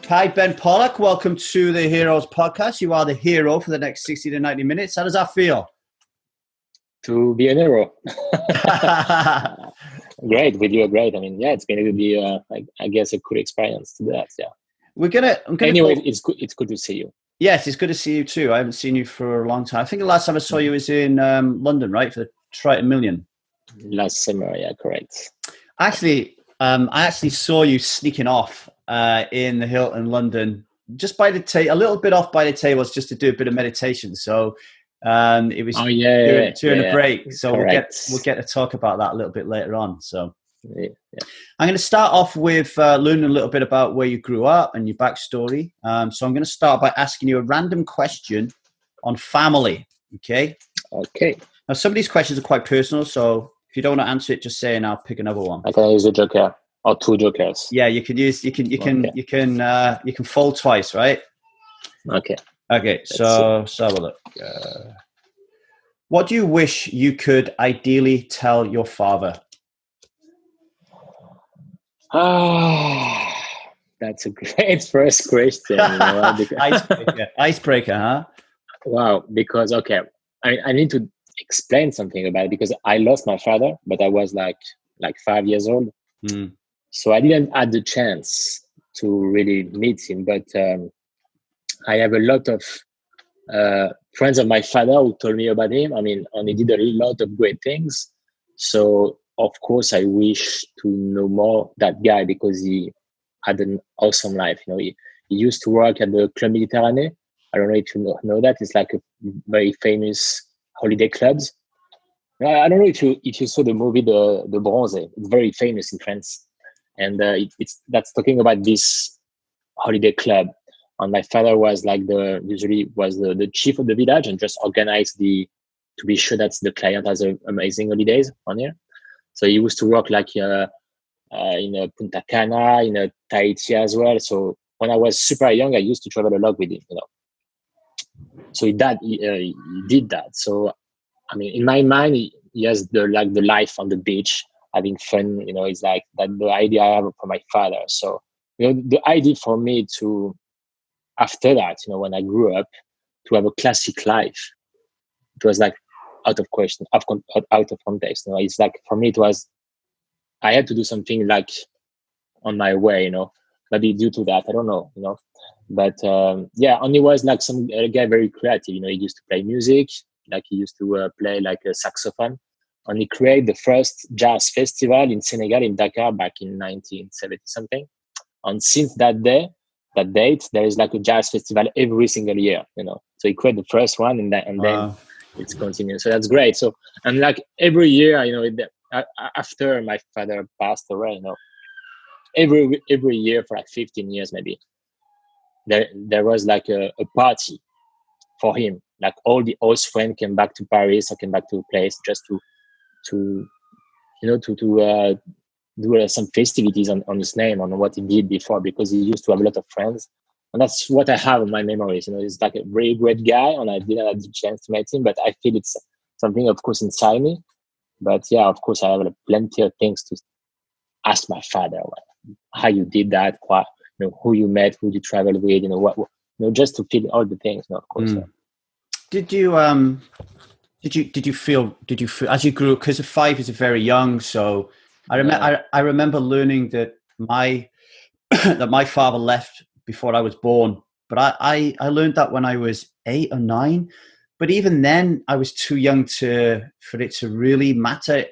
Hi, Ben Pollak. Welcome to the Heroes Podcast. You are the hero for the next 60 to 90 minutes. How does that feel? To be an hero. Great, with you, great. I mean, yeah, it's going to be, I guess, a cool experience to do that. Yeah. Anyway, it's good. It's good to see you. Yes, it's good to see you too. I haven't seen you for a long time. I think the last time I saw you was in London, right, for the Triton Million. Last summer, yeah, correct. Actually, I actually saw you sneaking off in the Hilton London, just by the a little bit off by the tables, just to do a bit of meditation. So it was during the break. So we'll get to talk about that a little bit later on. So I'm going to start off with learning a little bit about where you grew up and your backstory. So I'm going to start by asking you a random question on family. Okay. Now some of these questions are quite personal, so if you don't want to answer it, just say, and I'll pick another one. I can use a joker or two jokers. Yeah, you can use. You can fold twice, right? Okay. So let's have a look. What do you wish you could ideally tell your father? That's a great first question. Icebreaker, huh? Wow. Because I need to explain something about it, because I lost my father, but I was like 5 years old. So I didn't have the chance to really meet him, but I have a lot of friends of my father who told me about him. I mean, and he did a lot of great things. So of course I wish to know more that guy, because he had an awesome life. You know, he used to work at the Club Mediterranee. I don't know if you know that. It's like a very famous holiday clubs. I don't know if you saw the movie the Bronze. It's very famous in France, and that's talking about this holiday club. And my father was usually the chief of the village and just organized to be sure that the client has amazing holidays on here. So he used to work in Punta Cana, in Tahiti as well. So when I was super young, I used to travel a lot with him. You know. So he did that. So, I mean, in my mind, he has the life on the beach, having fun. You know, it's like that the idea I have for my father. So, you know, the idea for me after that, you know, when I grew up, to have a classic life, it was like out of question, out of context. You know, it's like for me, I had to do something like on my way. You know, maybe due to that, I don't know. You know. But and he was like a guy very creative. You know, he used to play music, like he used to play like a saxophone, and he created the first jazz festival in Senegal, in Dakar, back in 1970 something. And since that date, there is like a jazz festival every single year. You know, so he created the first one, and then it's continued. So that's great. So, and like every year, you know, after my father passed away, you know, every year for like 15 years maybe. There was like a party for him. Like all the host friends came back to Paris or came back to a place just to do some festivities on his name, on what he did before, because he used to have a lot of friends. And that's what I have in my memories. You know, he's like a very great guy, and I didn't have the chance to meet him, but I feel it's something, of course, inside me. But yeah, of course, I have plenty of things to ask my father, how you did that, you know, who you met, who you traveled with, you know, what you know, just to feel all the things, you know, of course. Did you feel as you grew up, because 5 is very young, so I remember learning that my father left before I was born, but I learned that when I was 8 or 9, but even then I was too young for it to really matter.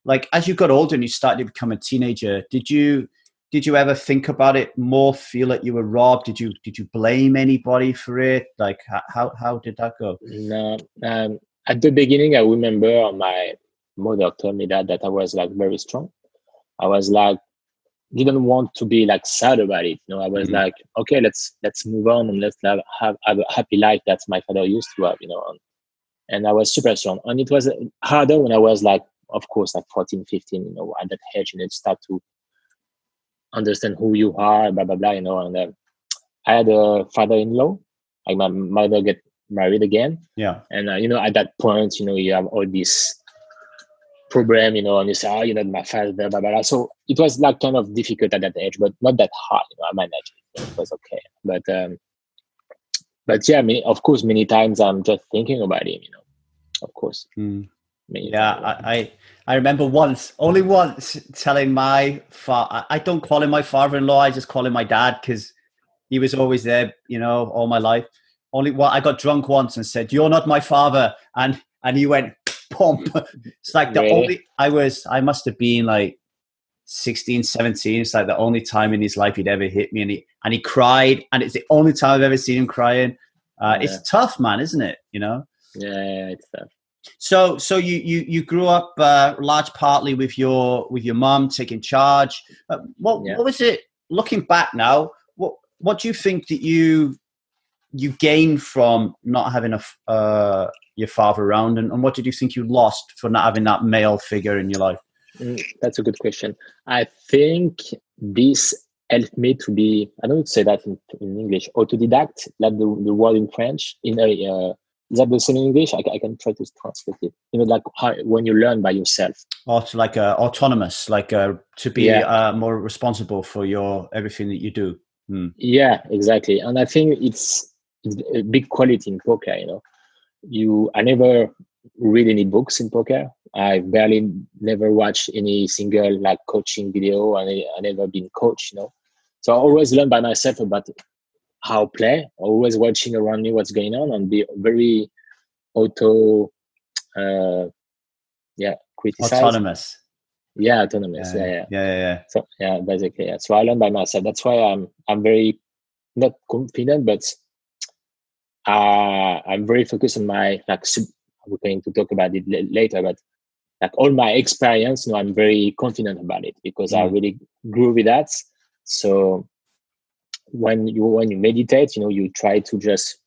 Like, as you got older and you started to become a teenager, did you ever think about it more, feel like you were robbed? Did you blame anybody for it? Like, how did that go? No, at the beginning, I remember my mother told me that I was like very strong. I was like, didn't want to be like sad about it. You know, I was like, okay, let's move on and let's have a happy life that my father used to have. You know, and I was super strong. And it was harder when I was like, of course, like 14, 15. You know, at that age, you know, start to understand who you are, blah blah blah, you know. And I had a father-in-law. Like, my mother get married again. Yeah. And you know, at that point, you know, you have all this problem, you know, and you say, you know, my father, blah blah blah. So it was like kind of difficult at that age, but not that hard. You know, I managed it. it was okay. But yeah, of course, many times I'm just thinking about him, of course. I remember only once telling my father, I don't call him my father-in-law, I just call him my dad, because he was always there, all my life. I got drunk once and said, "You're not my father," and he went pump. It's like I must have been like 16, 17. It's like the only time in his life he'd ever hit me, and he cried, and it's the only time I've ever seen him crying. It's tough, man, isn't it? Yeah, it's tough. So you grew up large partly with your mum taking charge. What was it, looking back now? What do you think that you gained from not having your father around, and what did you think you lost for not having that male figure in your life? That's a good question. I think this helped me to be, I don't say that in English, autodidact, like the word in French. Is that the same in English? I can try to translate it. Like when you learn by yourself. Or to autonomous, to be more responsible for everything that you do. Yeah, exactly. And I think it's a big quality in poker. I never read any books in poker. I never watched any single coaching video. I never been coached. So I always learn by myself about how play. Always watching around me what's going on, and be very criticize. Autonomous. Yeah, autonomous. Yeah. So basically, yeah. So I learn by myself. That's why I'm very not confident, but I'm very focused on my we're going to talk about it later, but all my experience, I'm very confident about it because I really grew with that. So when you meditate, you try to just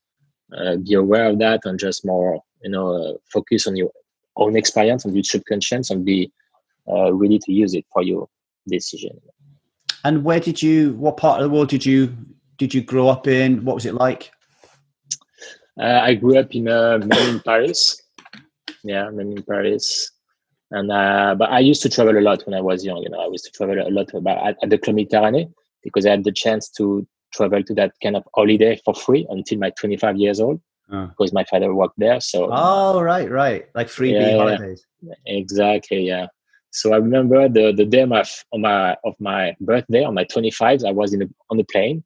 be aware of that and just more, focus on your own experience and your subconscious and be ready to use it for your decision. And what part of the world did you grow up in? What was it like? I grew up mainly in Paris. Yeah, mainly in Paris. And but I used to travel a lot when I was young. I used to travel a lot at the Club Mediterranean because I had the chance to travel to that kind of holiday for free until my 25 years old because my father worked there. So right, like freebie holidays. Exactly, yeah. So I remember the day of my birthday on my 25th, I was on the plane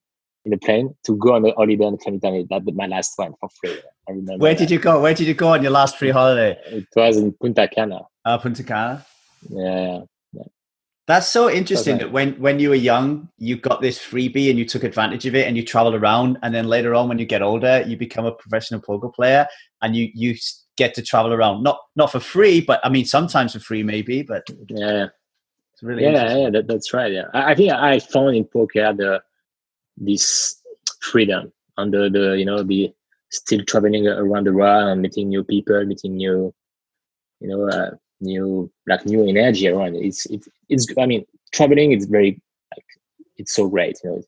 to go on the holiday on the Club Mediterranean. That's my last one for free. I remember. Where did you go? Where did you go on your last free holiday? It was in Punta Cana. Punta Cana. Yeah. That's so interesting that when you were young, you got this freebie and you took advantage of it and you traveled around. And then later on, when you get older, you become a professional poker player and you get to travel around. Not for free, but I mean, sometimes for free, maybe. But it's really interesting. Yeah, that's right. Yeah, I think I found in poker this freedom and the still traveling around the world and meeting new people, meeting new energy around it. It's I mean, traveling is very it's so great, to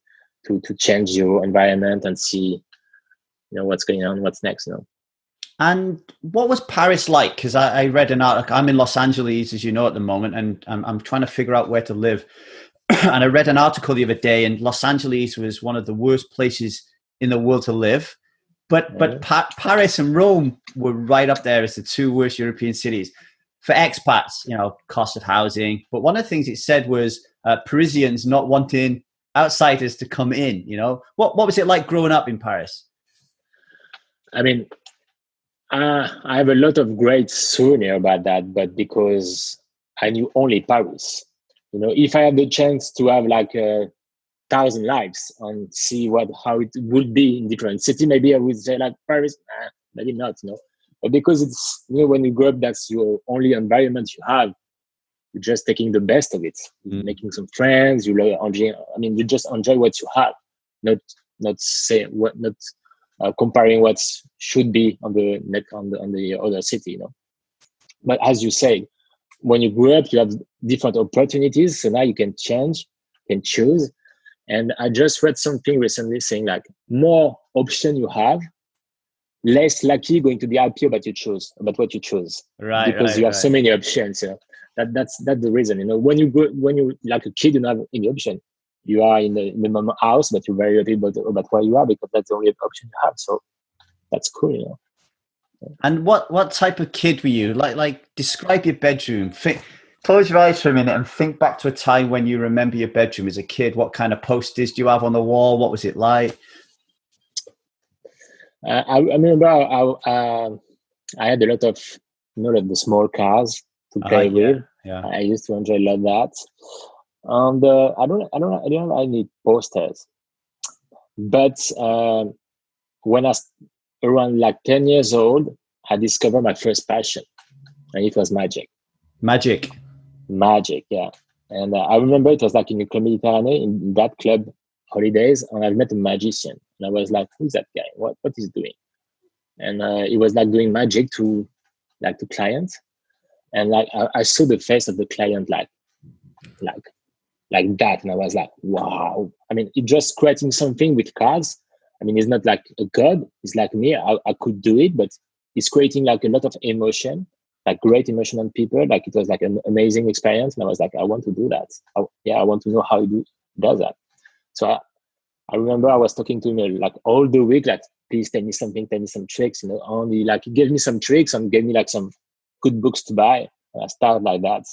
change your environment and see what's going on, what's next. And what was Paris like? Because I read an article. I'm in Los Angeles, as you know, at the moment, and I'm trying to figure out where to live. And I read an article the other day, and Los Angeles was one of the worst places in the world to live. But Paris and Rome were right up there as the two worst European cities for expats, cost of housing. But one of the things it said was Parisians not wanting outsiders to come in. What was it like growing up in Paris? I mean, I have a lot of great souvenir about that, but because I knew only Paris, if I had the chance to have 1,000 lives and see how it would be in different cities, maybe I would say Paris, maybe not, but because it's, when you grow up, that's your only environment you have. You're just taking the best of it, making some friends, you just enjoy what you have, not comparing what should be on the other city, But as you say, when you grow up, you have different opportunities, so now you can change, can choose. And I just read something recently saying more option you have, less likely going to be happy about what you choose. Right. Because you have so many options. That's the reason. When you like a kid, you don't have any option. you are in the mama house, but you're very happy about where you are because that's the only option you have. So that's cool, you know. And what type of kid were you? Like describe your bedroom. Close your eyes for a minute and think back to a time when you remember your bedroom as a kid. What kind of posters do you have on the wall? What was it like? I remember I had a lot of, you know, like the small cars to play with. Yeah. I used to enjoy a lot that. And I don't have any posters, but when around like 10 years old, I discovered my first passion, and it was magic. Magic, yeah. And I remember it was like in the Club Mediterranean, in that club holidays, and I met a magician, and I was like, "Who's that guy? What is he doing?" And he was like doing magic to clients, and like I saw the face of the client like that, and I was like, wow. I mean, it's just creating something with cards. I mean, it's not like a god. It's like me. I could do it, but it's creating like a lot of emotion, like great emotion on people. Like it was like an amazing experience, and I was like, I want to do that. I want to know how he does that. So I remember I was talking to him like all the week, like, please tell me something, tell me some tricks, you know. Only like he gave me some tricks and gave me like some good books to buy. And I started like that.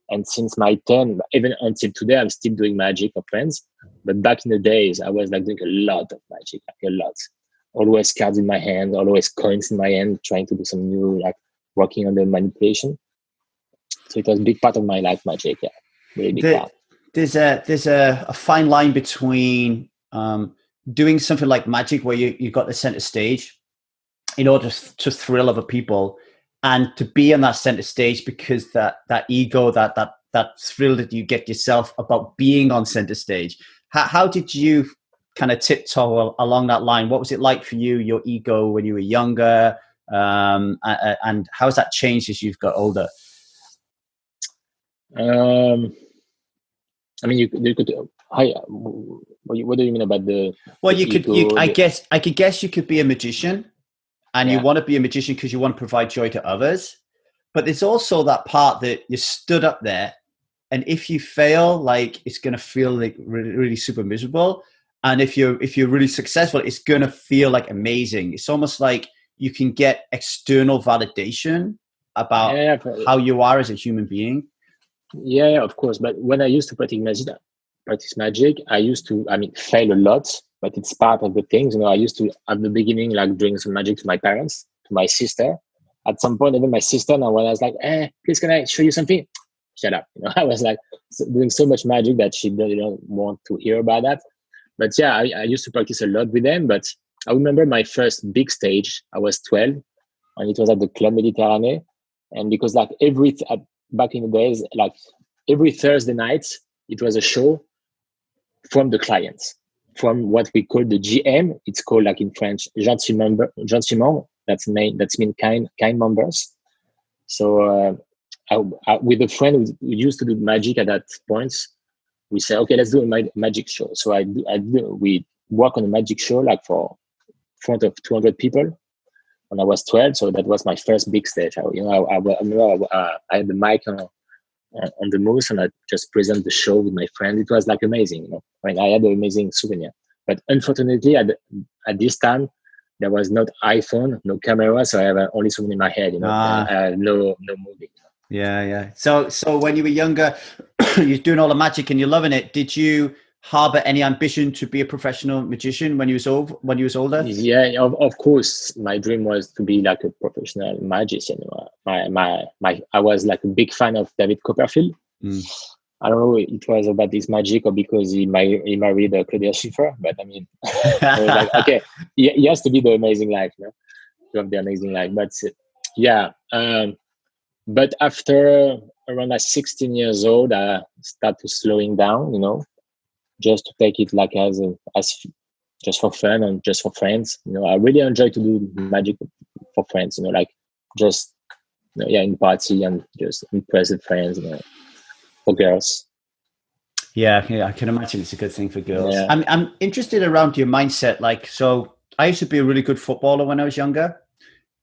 And since my 10, even until today, I'm still doing magic for friends. But back in the days, I was like doing a lot of magic, like a lot. Always cards in my hand, always coins in my hand, trying to do some new, like working on the manipulation. So it was a big part of my life, magic. Yeah, really big part. There's a fine line between doing something like magic where you got the center stage in order to thrill other people, and to be on that center stage because that ego, that thrill that you get yourself about being on center stage. How did you kind of tiptoe along that line? What was it like for you, your ego when you were younger, and how has that changed as you've got older? I mean, you could. What do you mean about the? Well, the ego, I could guess you could be a magician, and you want to be a magician because you want to provide joy to others. But there's also that part that you stood up there, and if you fail, like it's going to feel like really, really super miserable. And if you're really successful, it's going to feel like amazing. It's almost like you can get external validation about how you are as a human being. Yeah, of course. But when I used to practice magic, I used to, I mean, fail a lot, but it's part of the things. You know, I used to, at the beginning, like doing some magic to my parents, to my sister. At some point, even my sister, now when I was like, please, can I show you something? Shut up. You know, I was like doing so much magic that she didn't want to hear about that. But yeah, I used to practice a lot with them. But I remember my first big stage, I was 12, and it was at the Club Mediterranean. And because like back in the days, like every Thursday night, it was a show from the clients, from what we call the GM. It's called like in French, gentiment. That's mean kind members. So with a friend who used to do magic at that point, we say, okay, let's do a magic show. So we work on a magic show like for front of 200 people. When I was 12, so that was my first big stage. I had the mic on the moose, and I just present the show with my friend. It was like amazing, you know. I mean, I had an amazing souvenir. But unfortunately, at this time, there was not iPhone, no camera, so I have only something in my head, you know. No movie. Yeah. So when you were younger, you're doing all the magic and you're loving it. Did you harbor any ambition to be a professional magician when you was older? Yeah, of course. My dream was to be like a professional magician. I was like a big fan of David Copperfield. I don't know if it was about this magic or because he married Claudia Schiffer, but I mean, I was like, okay, he has to be the amazing life, you know, to have the amazing life. But yeah, but after around like 16 years old, I started slowing down, you know, just to take it like as just for fun and just for friends. You know, I really enjoy to do magic for friends, you know, like just, you know, in party and just impress the friends, you know, for girls. Yeah, I can imagine it's a good thing for girls. Yeah. I'm interested around your mindset. Like, so I used to be a really good footballer when I was younger,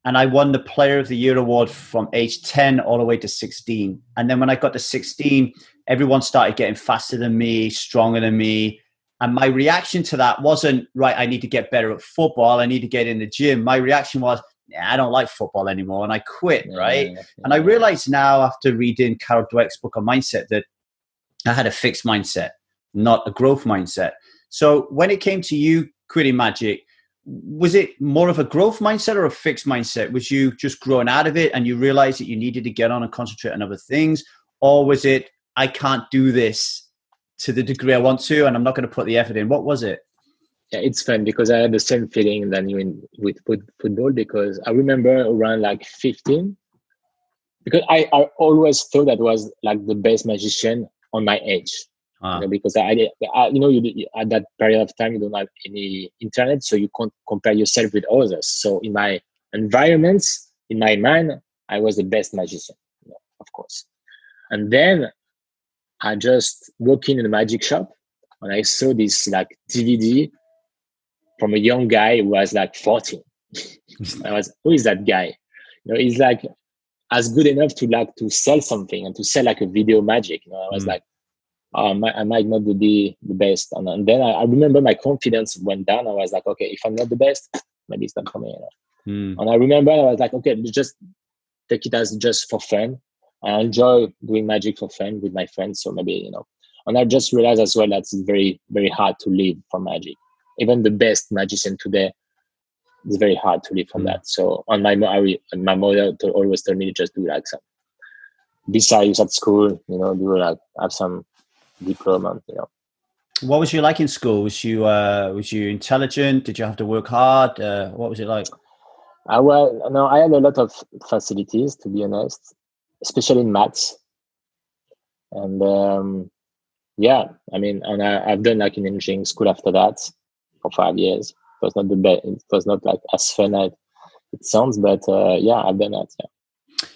and I won the Player of the Year award from age 10 all the way to 16. And then when I got to 16, everyone started getting faster than me, stronger than me. And my reaction to that wasn't, right, I need to get better at football. I need to get in the gym. My reaction was, I don't like football anymore. And I quit, right? And I realized now after reading Carol Dweck's book on mindset that I had a fixed mindset, not a growth mindset. So when it came to you quitting magic, was it more of a growth mindset or a fixed mindset? Was you just growing out of it and you realized that you needed to get on and concentrate on other things? Or was it, I can't do this to the degree I want to, and I'm not going to put the effort in? What was it? Yeah, it's fun because I had the same feeling than you with football, because I remember around like 15, because I always thought that was like the best magician on my age. Because you at that period of time, you don't have any internet, so you can't compare yourself with others. So in my environments, in my mind, I was the best magician, of course. And then I just walked in a magic shop and I saw this like DVD from a young guy who was like 14. Who is that guy? He's like as good enough to sell something and to sell like a video magic. I was like, I might not be the best. And then I remember my confidence went down. I was like, okay, if I'm not the best, maybe it's not for me. And I remember I was like, okay, just take it as just for fun. I enjoy doing magic for fun with my friends. So maybe, and I just realized as well that it's very, very hard to live from magic. Even the best magician today, it's very hard to live from that. So on my mother always told me to just do like some besides at school, do like have some diploma, What was you like in school? Was you intelligent? Did you have to work hard? What was it like? I had a lot of facilities, to be honest, especially in maths. And and I've done like in engineering school after that for 5 years. It was not the best. It was not like as fun as it sounds, but I've done that. Yeah.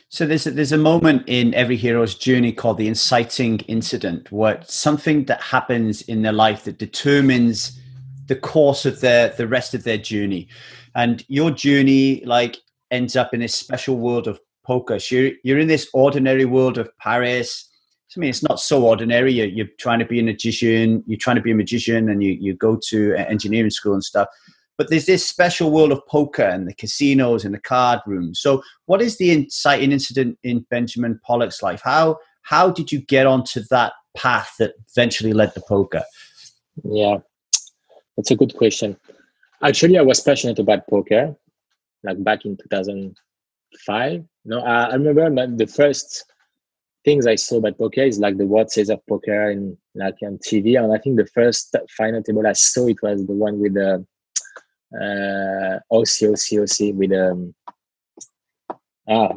So there's a moment in every hero's journey called the inciting incident, where something that happens in their life that determines the course of the rest of their journey. And your journey like ends up in this special world of poker. So you're in this ordinary world of Paris. I mean, it's not so ordinary. You're trying to be a magician. You're trying to be a magician, and you go to engineering school and stuff. But there's this special world of poker and the casinos and the card rooms. So what is the inciting incident in Benjamin Pollak's life? How did you get onto that path that eventually led to poker? Yeah, that's a good question. Actually, I was passionate about poker, like back in 2005. I remember the first things I saw about poker is like the World Series of Poker in like on TV. And I think the first final table I saw, it was the one with the OC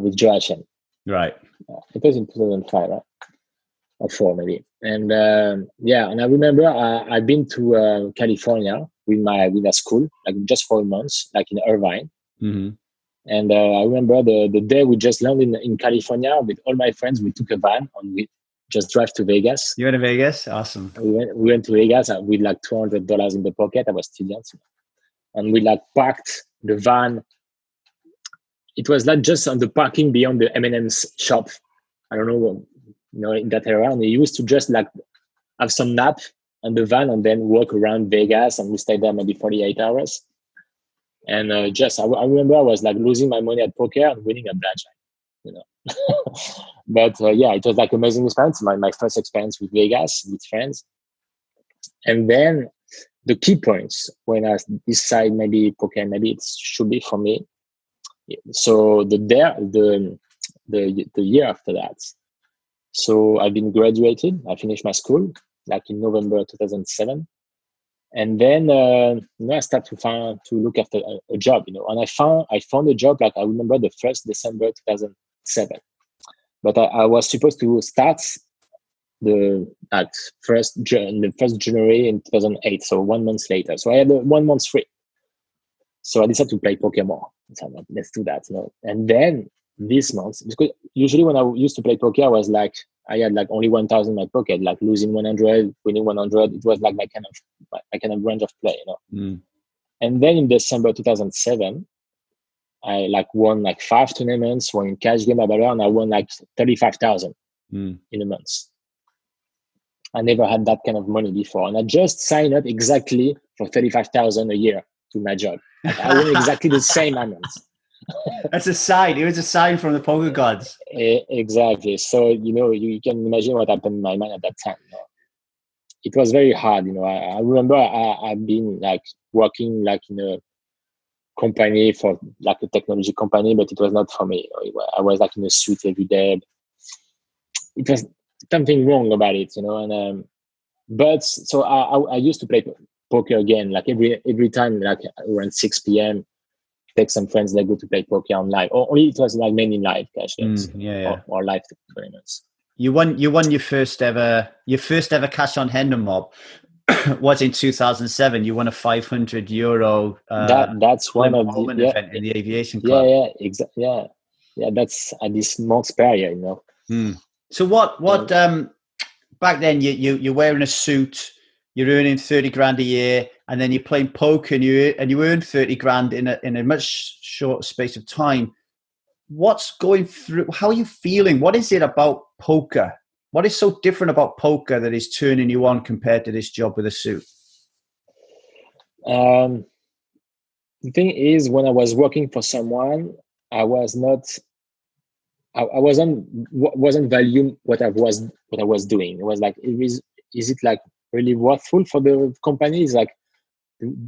with Joachim. Right. It was in 2005, right? Or 4 maybe. And and I remember I've been to California with a school, like just 4 months, like in Irvine. Mm-hmm. And I remember the day we just landed in California with all my friends. We took a van and we just drive to Vegas. You went to Vegas? Awesome. We went to Vegas with like $200 in the pocket. I was still young. And we like parked the van. It was like just on the parking beyond the M&M's shop. I don't know, in that area. And we used to just like have some nap on the van and then walk around Vegas, and we stayed there maybe 48 hours. And I remember I was like losing my money at poker and winning at blackjack, But it was like amazing experience. My first experience with Vegas with friends. And then the key points when I decide maybe poker, maybe it should be for me. So the year after that. So I've been graduated. I finished my school like in November 2007. And then I started to look after a job, and I found a job, like I remember the 1st December 2007. But I was supposed to start the 1st January in 2008, so 1 month later. So I had 1 month free. So I decided to play poker more. So like, let's do that. And then this month, because usually when I used to play poker, I had like only 1,000 in my pocket, like losing 100, winning 100. It was like my kind of range of play, And then in December 2007, I like won like 5 tournaments, won in cash game, and I won like 35,000 in a month. I never had that kind of money before, and I just signed up exactly for 35,000 a year to my job. Like, I won exactly the same amount. That's a sign. It was a sign from the poker gods. Exactly. So you can imagine what happened in my mind at that time. It was very hard. I remember I've been like working like in a company for like a technology company, but it was not for me. I was like in a suit every day. It was something wrong about it, and but so I used to play poker again, like every time, like around 6 p.m. Take some friends that go to play poker on live. Or only it was like mainly live cash games, or live tournaments. You won your first ever cash on Hendon mob was in 2007. You won a €500 that's one of the event in the aviation club. Yeah, that's at this Montpellier, So what back then you're wearing a suit, you're earning 30 grand a year, and then you're playing poker and you earn 30 grand in a much short space of time. What's going through? How are you feeling? What is it about poker? What is so different about poker that is turning you on compared to this job with a suit? The thing is, when I was working for someone, I wasn't valuing what I was doing. It was like, is it like really worthful for the company? It's like,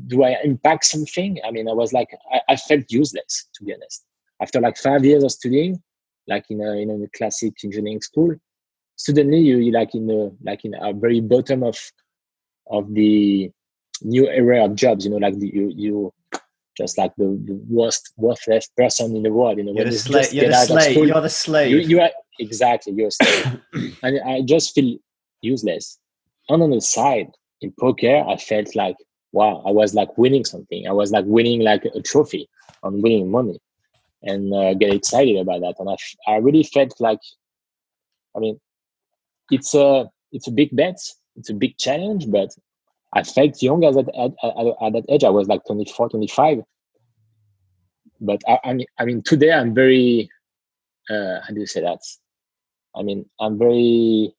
do I impact something? I mean, I was like, I felt useless, to be honest. After like 5 years of studying, like in a classic engineering school, suddenly you like in a very bottom of the new era of jobs. Like you just like the worthless person in the world. You're the slave. You're the slave. You are exactly, you're a slave. And I just feel useless. And on the side, in poker, I felt like, wow, I was like winning something. I was like winning like a trophy on winning money, and get excited about that. And I really felt like, I mean, it's a big bet, it's a big challenge, but I felt young at that age. I was like 24, 25. But I mean, today I'm very, how do you say that? I mean, I'm very,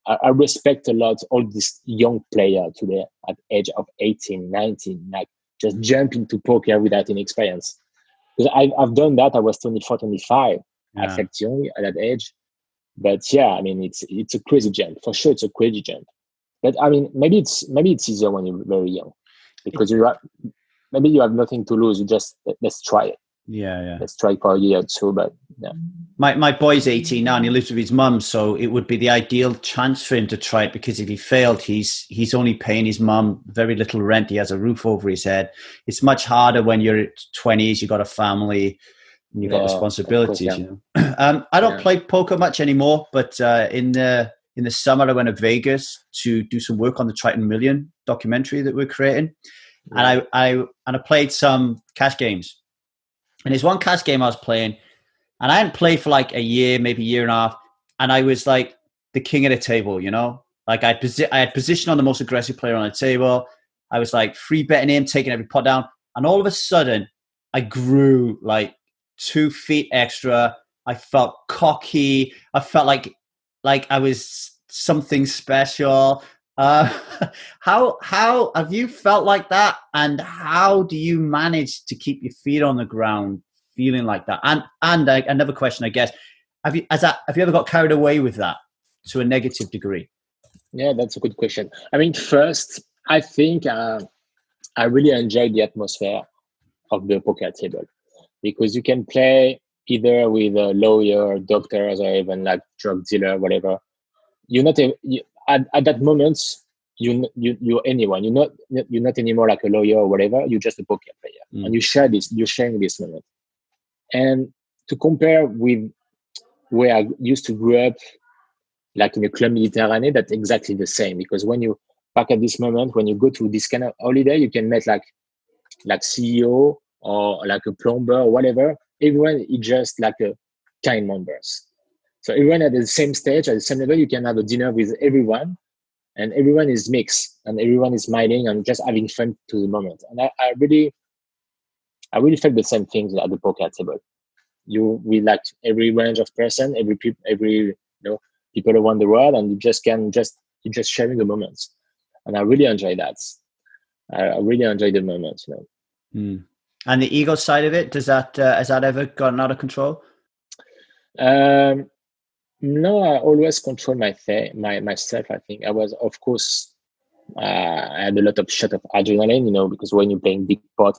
I respect a lot all these young players today at age of 18, 19, like just jump into poker without any experience. Because I've done that. I was 24, 25. Yeah. I felt young at that age. But yeah, I mean, it's a crazy jump. For sure, it's a crazy jump. But I mean, maybe it's easier when you're very young, because maybe you have nothing to lose. You just, let's try it. Yeah. Let's try for a year or two, but yeah. My boy's 18 now and he lives with his mum, so it would be the ideal chance for him to try it, because if he failed, he's only paying his mum very little rent. He has a roof over his head. It's much harder when you're 20s, you've got a family, and you've got responsibilities. Course, I don't play poker much anymore, but in the summer I went to Vegas to do some work on the Triton Million documentary that we're creating, and I played some cash games. And there's one cash game I was playing, and I hadn't played for like a year, maybe a year and a half, and I was like the king of the table, Like I had position on the most aggressive player on the table. I was like free betting him, taking every pot down, and all of a sudden, I grew like 2 feet extra. I felt cocky. I felt like I was something special. How have you felt like that, and how do you manage to keep your feet on the ground feeling like that? And another question, I guess, have you ever got carried away with that to a negative degree? Yeah, that's a good question. I mean, first, I think I really enjoyed the atmosphere of the poker table, because you can play either with a lawyer, doctors, or even like drug dealer, whatever. You're not at that moment. You're anyone. You're not anymore like a lawyer or whatever. You're just a poker player, and you're sharing this moment. And to compare with where I used to grow up, like in a club Mediterranean, that's exactly the same. Because when you back at this moment, when you go to this kind of holiday, you can meet like CEO or like a plumber or whatever. Everyone is just like a kind members. So everyone at the same stage, at the same level, you can have a dinner with everyone, and everyone is mixed, and everyone is smiling and just having fun to the moment. And I really felt the same things at the poker table. We like every range of person, every people around the world, and you you're just sharing the moments, and I really enjoy that. I really enjoy the moments, And the ego side of it, does that has that ever gotten out of control? No, I always control myself. I think I was, of course, I had a lot of shot of adrenaline, because when you're playing big pot,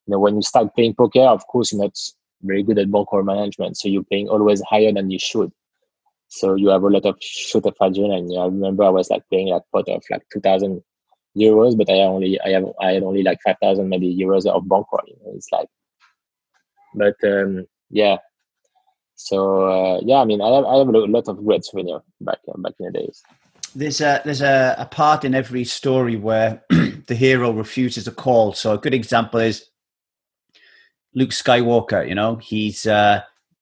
when you start playing poker, of course, you're not very good at bankroll management, so you're playing always higher than you should. So you have a lot of shot of adrenaline. I remember I was like playing like pot of like 2,000 euros, but I had only like 5,000 maybe euros of bankroll. It's like, but yeah. So I mean, I have a lot of great souvenirs back in the days. There's a part in every story where the hero refuses a call. So a good example is Luke Skywalker.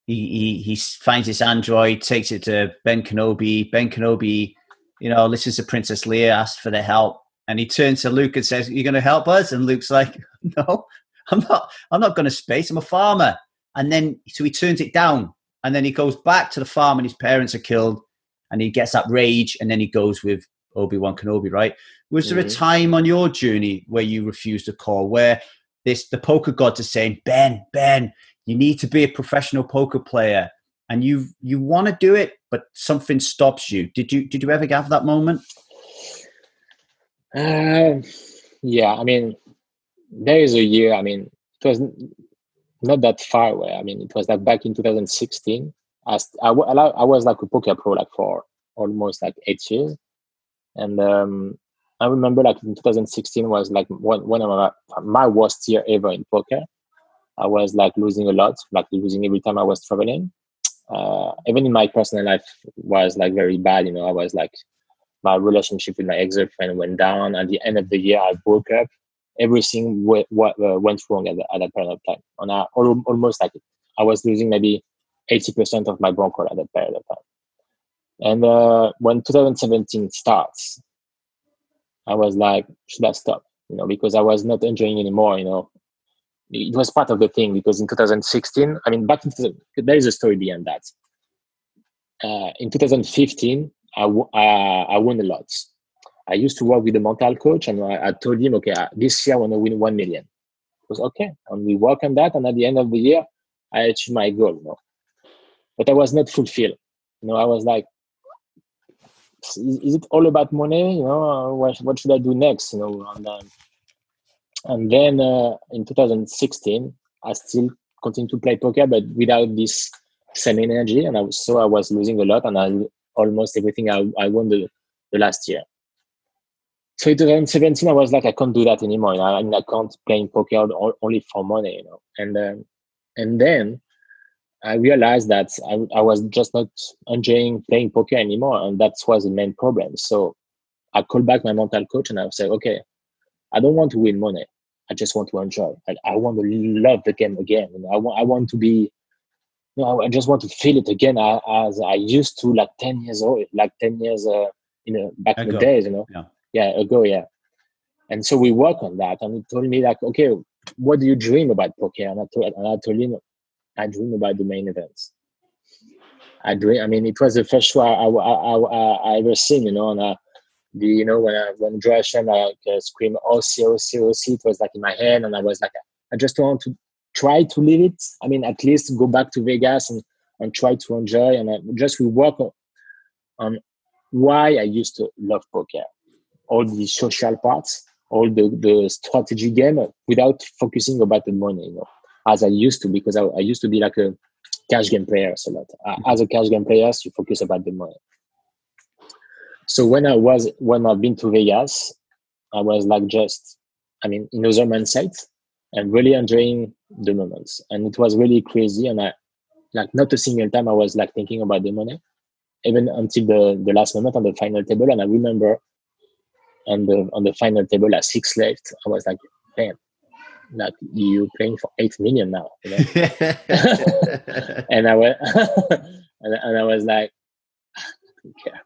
He finds his android, takes it to Ben Kenobi. Ben Kenobi, listens to Princess Leia, asks for their help, and he turns to Luke and says, "You're going to help us?" And Luke's like, "No, I'm not. I'm not going to space. I'm a farmer." And then so he turns it down, and then he goes back to the farm, and his parents are killed, and he gets that rage, and then he goes with Obi-Wan Kenobi. Right? Was there a time on your journey where you refused a call, where the poker gods are saying, Ben, you need to be a professional poker player, and you want to do it, but something stops you? Did you ever have that moment? Yeah, I mean, there is a year. I mean, it was not that far away. I mean, it was like back in 2016. I was like a poker pro like for almost like 8 years, and I remember like in 2016 was like one of my worst year ever in poker. I was like losing a lot, like losing every time I was traveling. Even in my personal life was like very bad. I was like, my relationship with my ex-girlfriend went down. At the end of the year, I broke up. Everything went wrong at that period of time. And I almost like I was losing maybe 80% of my bankroll at that period of time. And when 2017 starts, I was like, should I stop? Because I was not enjoying anymore. It was part of the thing, because in 2016, I mean, there is a story behind that. In 2015, I won a lot. I used to work with a mental coach, and I told him, okay, this year I want to win 1 million. It was okay. And we work on that. And at the end of the year, I achieved my goal, But I was not fulfilled. I was like, is it all about money? What should I do next? And then in 2016, I still continued to play poker, but without this same energy. And I was losing a lot, and almost everything I won the last year. So in 2017, I was like, I can't do that anymore. I can't play poker only for money, And then I realized that I was just not enjoying playing poker anymore, and that was the main problem. So I called back my mental coach, and I said, okay, I don't want to win money. I just want to enjoy. I want to love the game again. I want to be. I just want to feel it again as I used to, like 10 years old, like 10 years, back in the days, ago, yeah. And so we work on that, and he told me like, okay, what do you dream about poker? And I told him, I dream about the main events. I mean, it was the first show I ever seen, and when Gresham screamed OC, it was like in my head, and I was like, I just want to try to live it. I mean, at least go back to Vegas and try to enjoy, and we work on why I used to love poker, all the social parts, all the strategy game, without focusing about the money, as I used to, because I used to be like a cash game player a lot. As a cash game player, you focus about the money. So when I've been to Vegas, I was like in other mindset and really enjoying the moments. And it was really crazy. And I like not a single time I was like thinking about the money, even until the last moment on the final table. And I remember on the final table at 6 left, I was like, damn, like you playing for 8 million now, and I was and I was like, I don't care.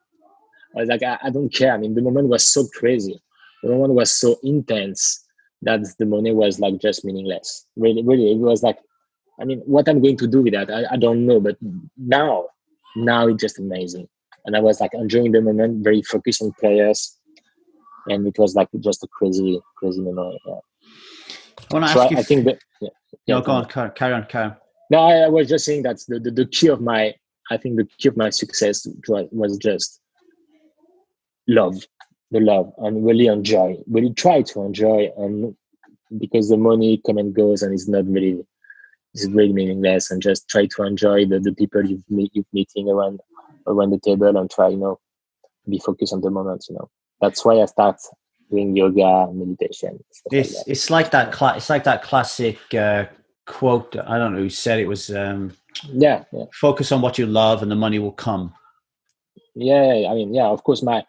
I was like, I don't care. I mean, the moment was so crazy. The moment was so intense that the money was like just meaningless. Really, really, it was like, I mean, what I'm going to do with that, I don't know. But now it's just amazing. and I was like enjoying the moment, very focused on players, and it was like just a crazy memory. Yeah. I want to ask you. I think that. Yeah, no, go on. Carry on. No, I was just saying that's the key of my. I think the key of my success was just love, and really enjoy. Really try to enjoy, and because the money come and goes, and it's really meaningless, and just try to enjoy the people you've meeting around the table, and try be focused on the moment. That's why I start doing yoga, meditation. It's like that classic quote. I don't know who said it. Was yeah. Focus on what you love, and the money will come. Yeah, I mean, yeah. Of course, my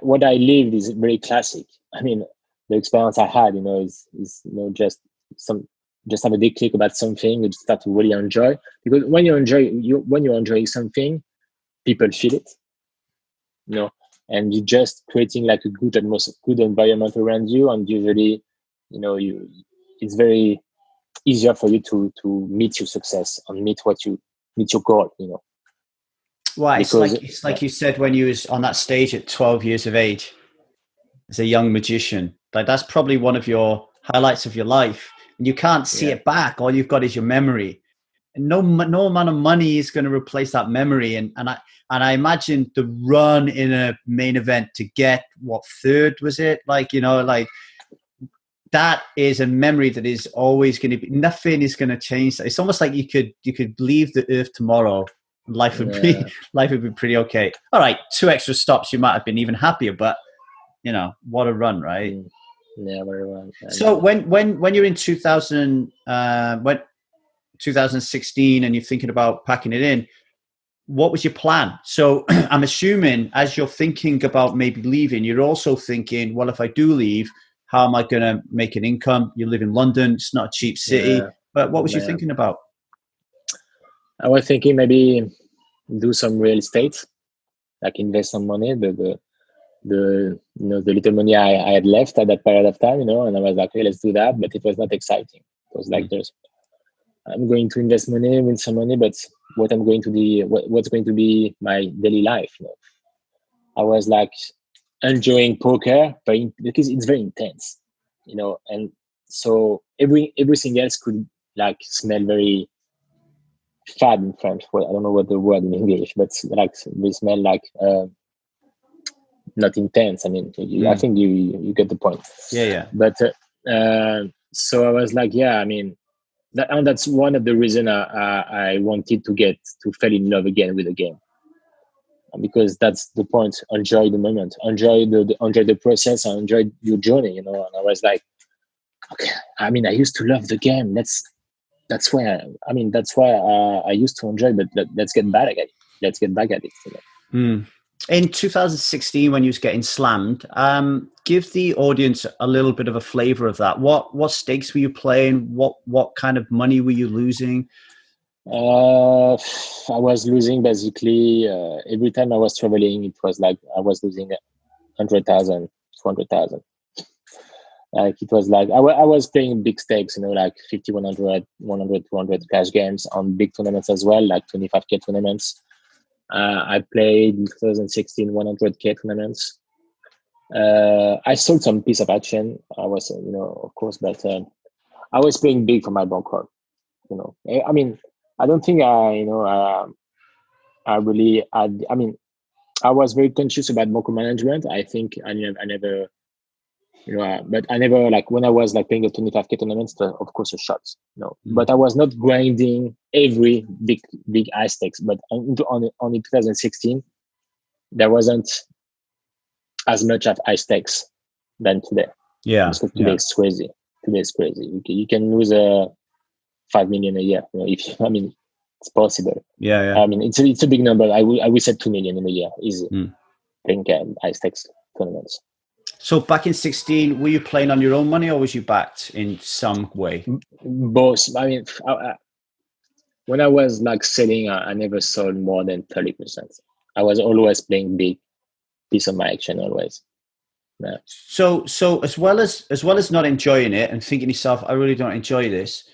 what I lived is very classic. I mean, the experience I had, is just have a big click about something, you just start to really enjoy, because when you enjoy something, people feel it, and you're just creating like a good environment around you, and usually, it's very easier for you to meet your success and meet your goal. Well, it's like you said when you was on that stage at 12 years of age as a young magician. Like that's probably one of your highlights of your life, and you can't see it back. All you've got is your memory, and no amount of money is going to replace that memory. And I imagine the run in a main event to get third was it? Like that is a memory that is always going to be. Nothing is going to change that. It's almost like you could leave the earth tomorrow. Life would be pretty okay. All right, 2 extra stops, you might have been even happier, but what a run, right? Yeah, very well. So when you're in 2016 and you're thinking about packing it in, what was your plan? So I'm assuming as you're thinking about maybe leaving, you're also thinking, well, if I do leave, how am I going to make an income? You live in London; it's not a cheap city. But what was you thinking about? I was thinking maybe do some real estate, like invest some money. The little money I had left at that period of time, and I was like, okay, let's do that. But it was not exciting. It was like I'm going to invest money, win some money, but what's going to be my daily life? I was like enjoying poker, but because it's very intense, and so everything else could like smell very fad in French. Well, I don't know what the word in English, but like they smell like not intense. I mean, I think you get the point. Yeah. But so I was like, I mean, that's one of the reasons I wanted to fall in love again with the game, because that's the point. Enjoy the moment, enjoy the process, and enjoy your journey. And I was like, okay. I mean, I used to love the game. That's why I used to enjoy, but let's get back at it. Let's get back at it. In 2016, when you was getting slammed, give the audience a little bit of a flavor of that. What stakes were you playing? What kind of money were you losing? I was losing basically every time I was traveling. It was like I was losing 100,000, 200,000. Like it was like I was playing big stakes, like 50, 100, 100, 200 cash games on big tournaments as well, like 25K tournaments. I played in 2016 100K tournaments. I sold some piece of action. I was, of course, but I was playing big for my bankroll. I mean, I don't think I really had. I mean, I was very conscious about bankroll management. I think I never. But I never, like when I was like playing the 25K tournaments, of course, a shot, but I was not grinding every big high stakes. But on 2016, there wasn't as much of high stakes than today. Yeah. Because today is crazy. Today's crazy. You can lose 5 million a year. I mean, it's possible. Yeah. I mean, it's a big number. I will say 2 million in a year, easy. Playing high stakes tournaments. So back in 16, were you playing on your own money or was you backed in some way? Both. I mean, when I was like selling, I never sold more than 30%. I was always playing big piece of my action, always. Yeah. So as well as not enjoying it and thinking to yourself, I really don't enjoy this.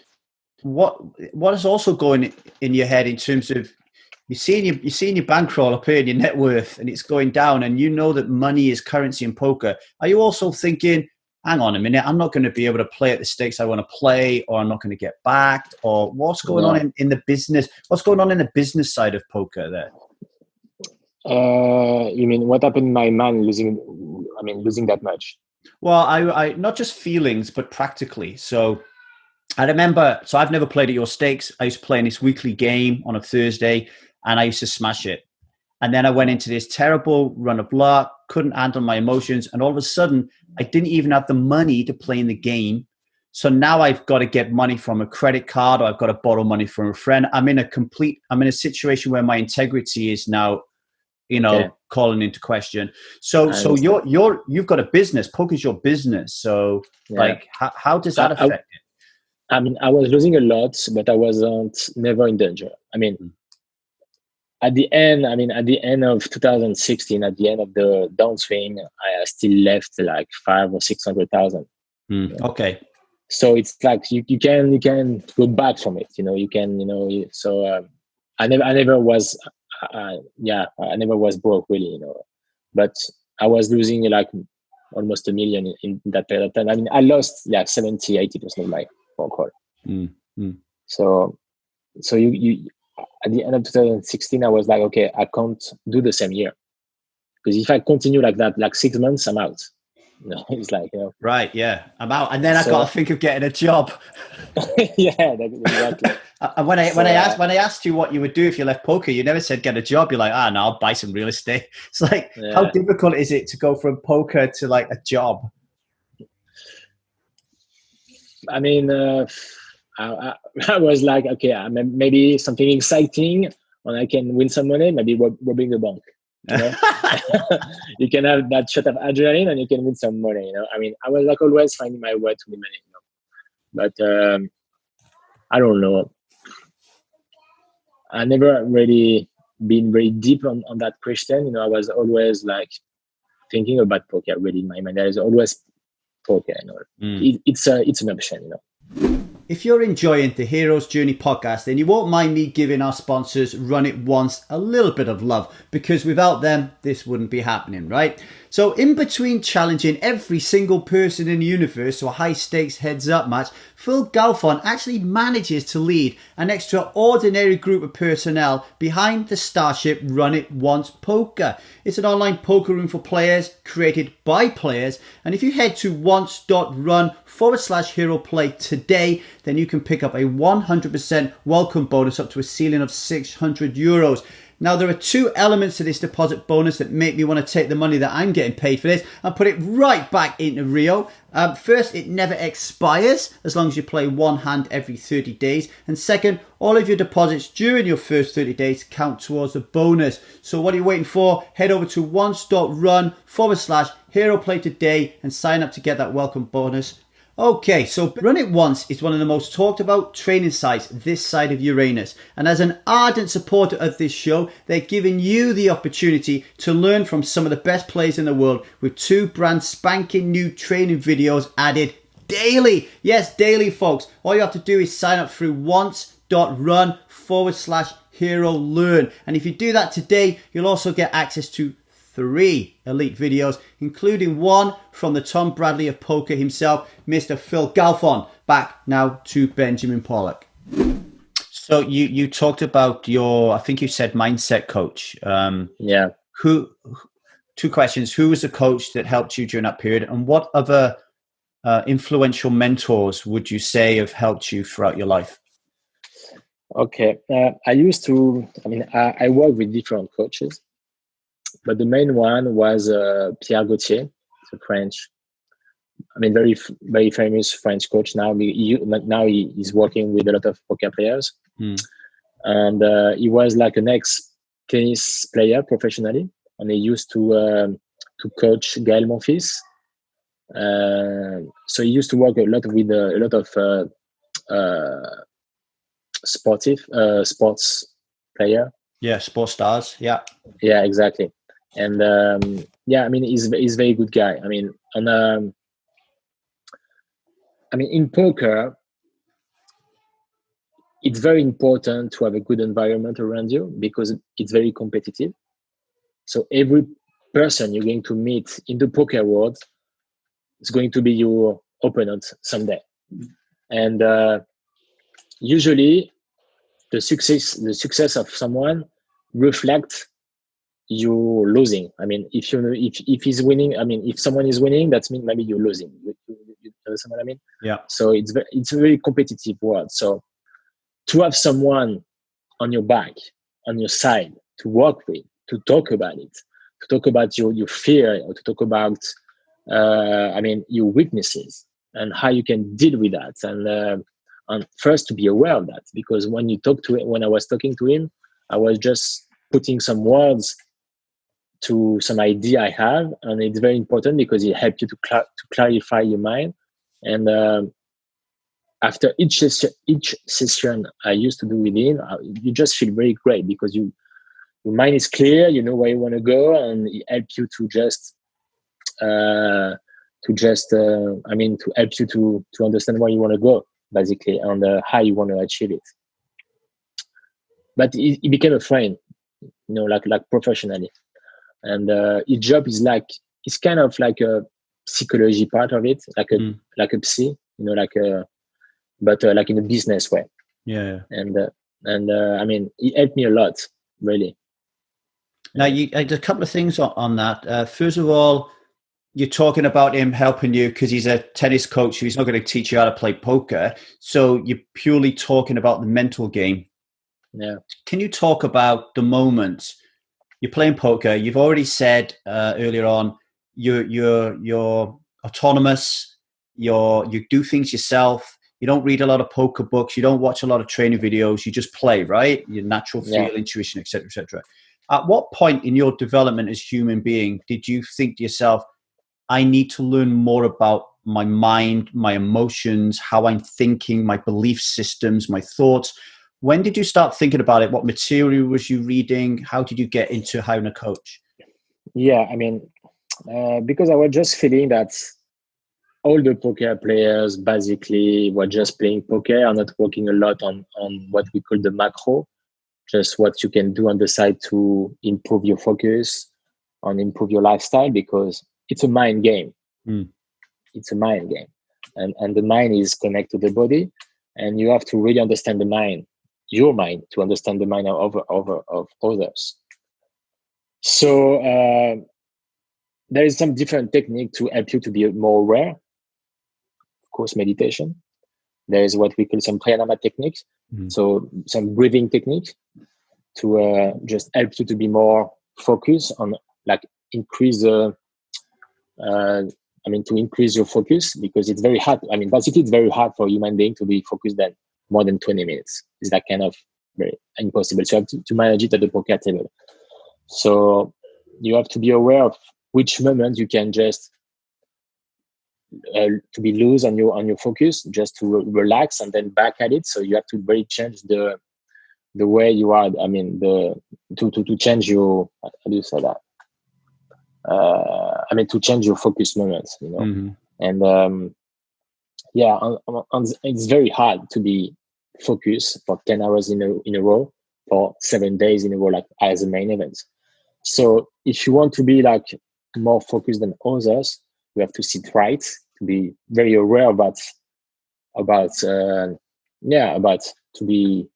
What is also going in your head in terms of you're seeing your bankroll up here and your net worth, and it's going down, and you know that money is currency in poker. Are you also thinking, hang on a minute, I'm not going to be able to play at the stakes I want to play, or I'm not going to get backed, or what's going on in the business? What's going on in the business side of poker there? You mean what happened in my mind losing that much? Well, I not just feelings, but practically. So I remember, so I've never played at your stakes. I used to play in this weekly game on a Thursday, and I used to smash it. And then I went into this terrible run of luck, couldn't handle my emotions. And all of a sudden, I didn't even have the money to play in the game. So now I've got to get money from a credit card, or I've got to borrow money from a friend. I'm in a situation where my integrity is now, calling into question. So you've got a business. Poker's your business. So how does that affect it? I mean, I was losing a lot, but I wasn't never in danger. I mean, at the end of 2016, at the end of the downswing, I still left like 500,000 or 600,000. Okay. So it's like you can go back from it. You can. So I never was broke really. But I was losing like almost $1 million in that period of time. I mean, I lost 70-80% of my bankroll. So you at the end of 2016, I was like, okay, I can't do the same year, because if I continue like that, like 6 months, I'm out. It's like, right, yeah, I'm out, and then I got to think of getting a job. Yeah, exactly. And when I asked you what you would do if you left poker, you never said get a job. You're like, no, I'll buy some real estate. It's like, how difficult is it to go from poker to like a job? I mean, I was like, okay, maybe something exciting, and I can win some money, maybe robbing the bank. You can have that shot of adrenaline and you can win some money. I mean, I was like always finding my way to win money. But I don't know. I never really been very deep on that question. I was always like thinking about poker. Really, in my mind, there is always poker. It's an option. If you're enjoying the Hero's Journey podcast, then you won't mind me giving our sponsors Run It Once a little bit of love, because without them, this wouldn't be happening, right? So in between challenging every single person in the universe to a high stakes heads up match, Phil Galfond actually manages to lead an extraordinary group of personnel behind the starship Run It Once Poker. It's an online poker room for players, created by players. And if you head to once.run/hero play today, then you can pick up a 100% welcome bonus up to a ceiling of €600. Now, there are two elements to this deposit bonus that make me want to take the money that I'm getting paid for this and put it right back into Rio. First, it never expires as long as you play one hand every 30 days. And second, all of your deposits during your first 30 days count towards the bonus. So what are you waiting for? Head over to once.run/hero play today and sign up to get that welcome bonus. Okay, so Run It Once is one of the most talked about training sites this side of Uranus. And as an ardent supporter of this show, they're giving you the opportunity to learn from some of the best players in the world with 2 brand spanking new training videos added daily. Yes, daily, folks. All you have to do is sign up through once.run/hero learn. And if you do that today, you'll also get access to 3 elite videos, including one from the Tom Bradley of poker himself, Mr. Phil Galfond. Back now to Benjamin Pollak. So you talked about I think you said mindset coach. Yeah. 2 questions. Who was the coach that helped you during that period? And what other influential mentors would you say have helped you throughout your life? Okay. I work with different coaches. But the main one was Pierre Gauthier, the French. Very, very famous French coach now. Now he's working with a lot of poker players, and he was like an ex-tennis player professionally, and he used to coach Gaël Monfils. So he used to work a lot with a lot of sports player. Yeah, sports stars. Yeah. Yeah, exactly. And he's a very good guy. In poker, it's very important to have a good environment around you because it's very competitive. So every person you're going to meet in the poker world is going to be your opponent someday. And usually the success of someone reflects you losing. I mean, if he's winning, I mean, if someone is winning, that means maybe you're losing. You understand what I mean? Yeah. So it's a very competitive world. So to have someone on your back, on your side, to work with, to talk about it, to talk about your fear, or to talk about, your weaknesses and how you can deal with that, and first to be aware of that, because when I was talking to him, I was just putting some words to some idea I have, and it's very important because it helps you to clarify your mind. And after each session I used to do with him, you just feel very great because your mind is clear, you know where you want to go, and it helps you to help you to understand where you want to go, basically, and how you want to achieve it. But he became a friend, like professionally. And his job is it's kind of like a psychology part of it, like a psy, but like in a business way. Yeah. And he helped me a lot, really. Now, there's a couple of things on that. First of all, you're talking about him helping you because he's a tennis coach, so he's not going to teach you how to play poker. So you're purely talking about the mental game. Yeah. Can you talk about the moment you're playing poker? You've already said earlier on you're autonomous. You do things yourself. You don't read a lot of poker books. You don't watch a lot of training videos. You just play, right? Your natural feel, intuition, etc., etc. At what point in your development as a human being did you think to yourself, I need to learn more about my mind, my emotions, how I'm thinking, my belief systems, my thoughts? When did you start thinking about it? What material was you reading? How did you get into having a coach? Yeah, because I was just feeling that all the poker players basically were just playing poker and not working a lot on what we call the macro, just what you can do on the side to improve your focus and improve your lifestyle, because it's a mind game. It's a mind game, and the mind is connected to the body, and you have to really understand the mind, your mind, to understand the mind of others. So there is some different technique to help you to be more aware. Of course, meditation. There is what we call some pranayama techniques, so some breathing technique to just help you to be more focused on, increase to increase your focus, because it's very hard. Basically, it's very hard for a human being to be focused more than 20 minutes. It's that kind of very impossible. So you have to manage it at the poker table. So you have to be aware of which moment you can just to be loose on your focus, just to relax and then back at it. So you have to really change the way you are. To change your, how do you say that? To change your focus moments, and it's very hard to be focused for 10 hours in a row for 7 days in a row, as a main event. So if you want to be more focused than others, you have to sit right, to be very aware about to be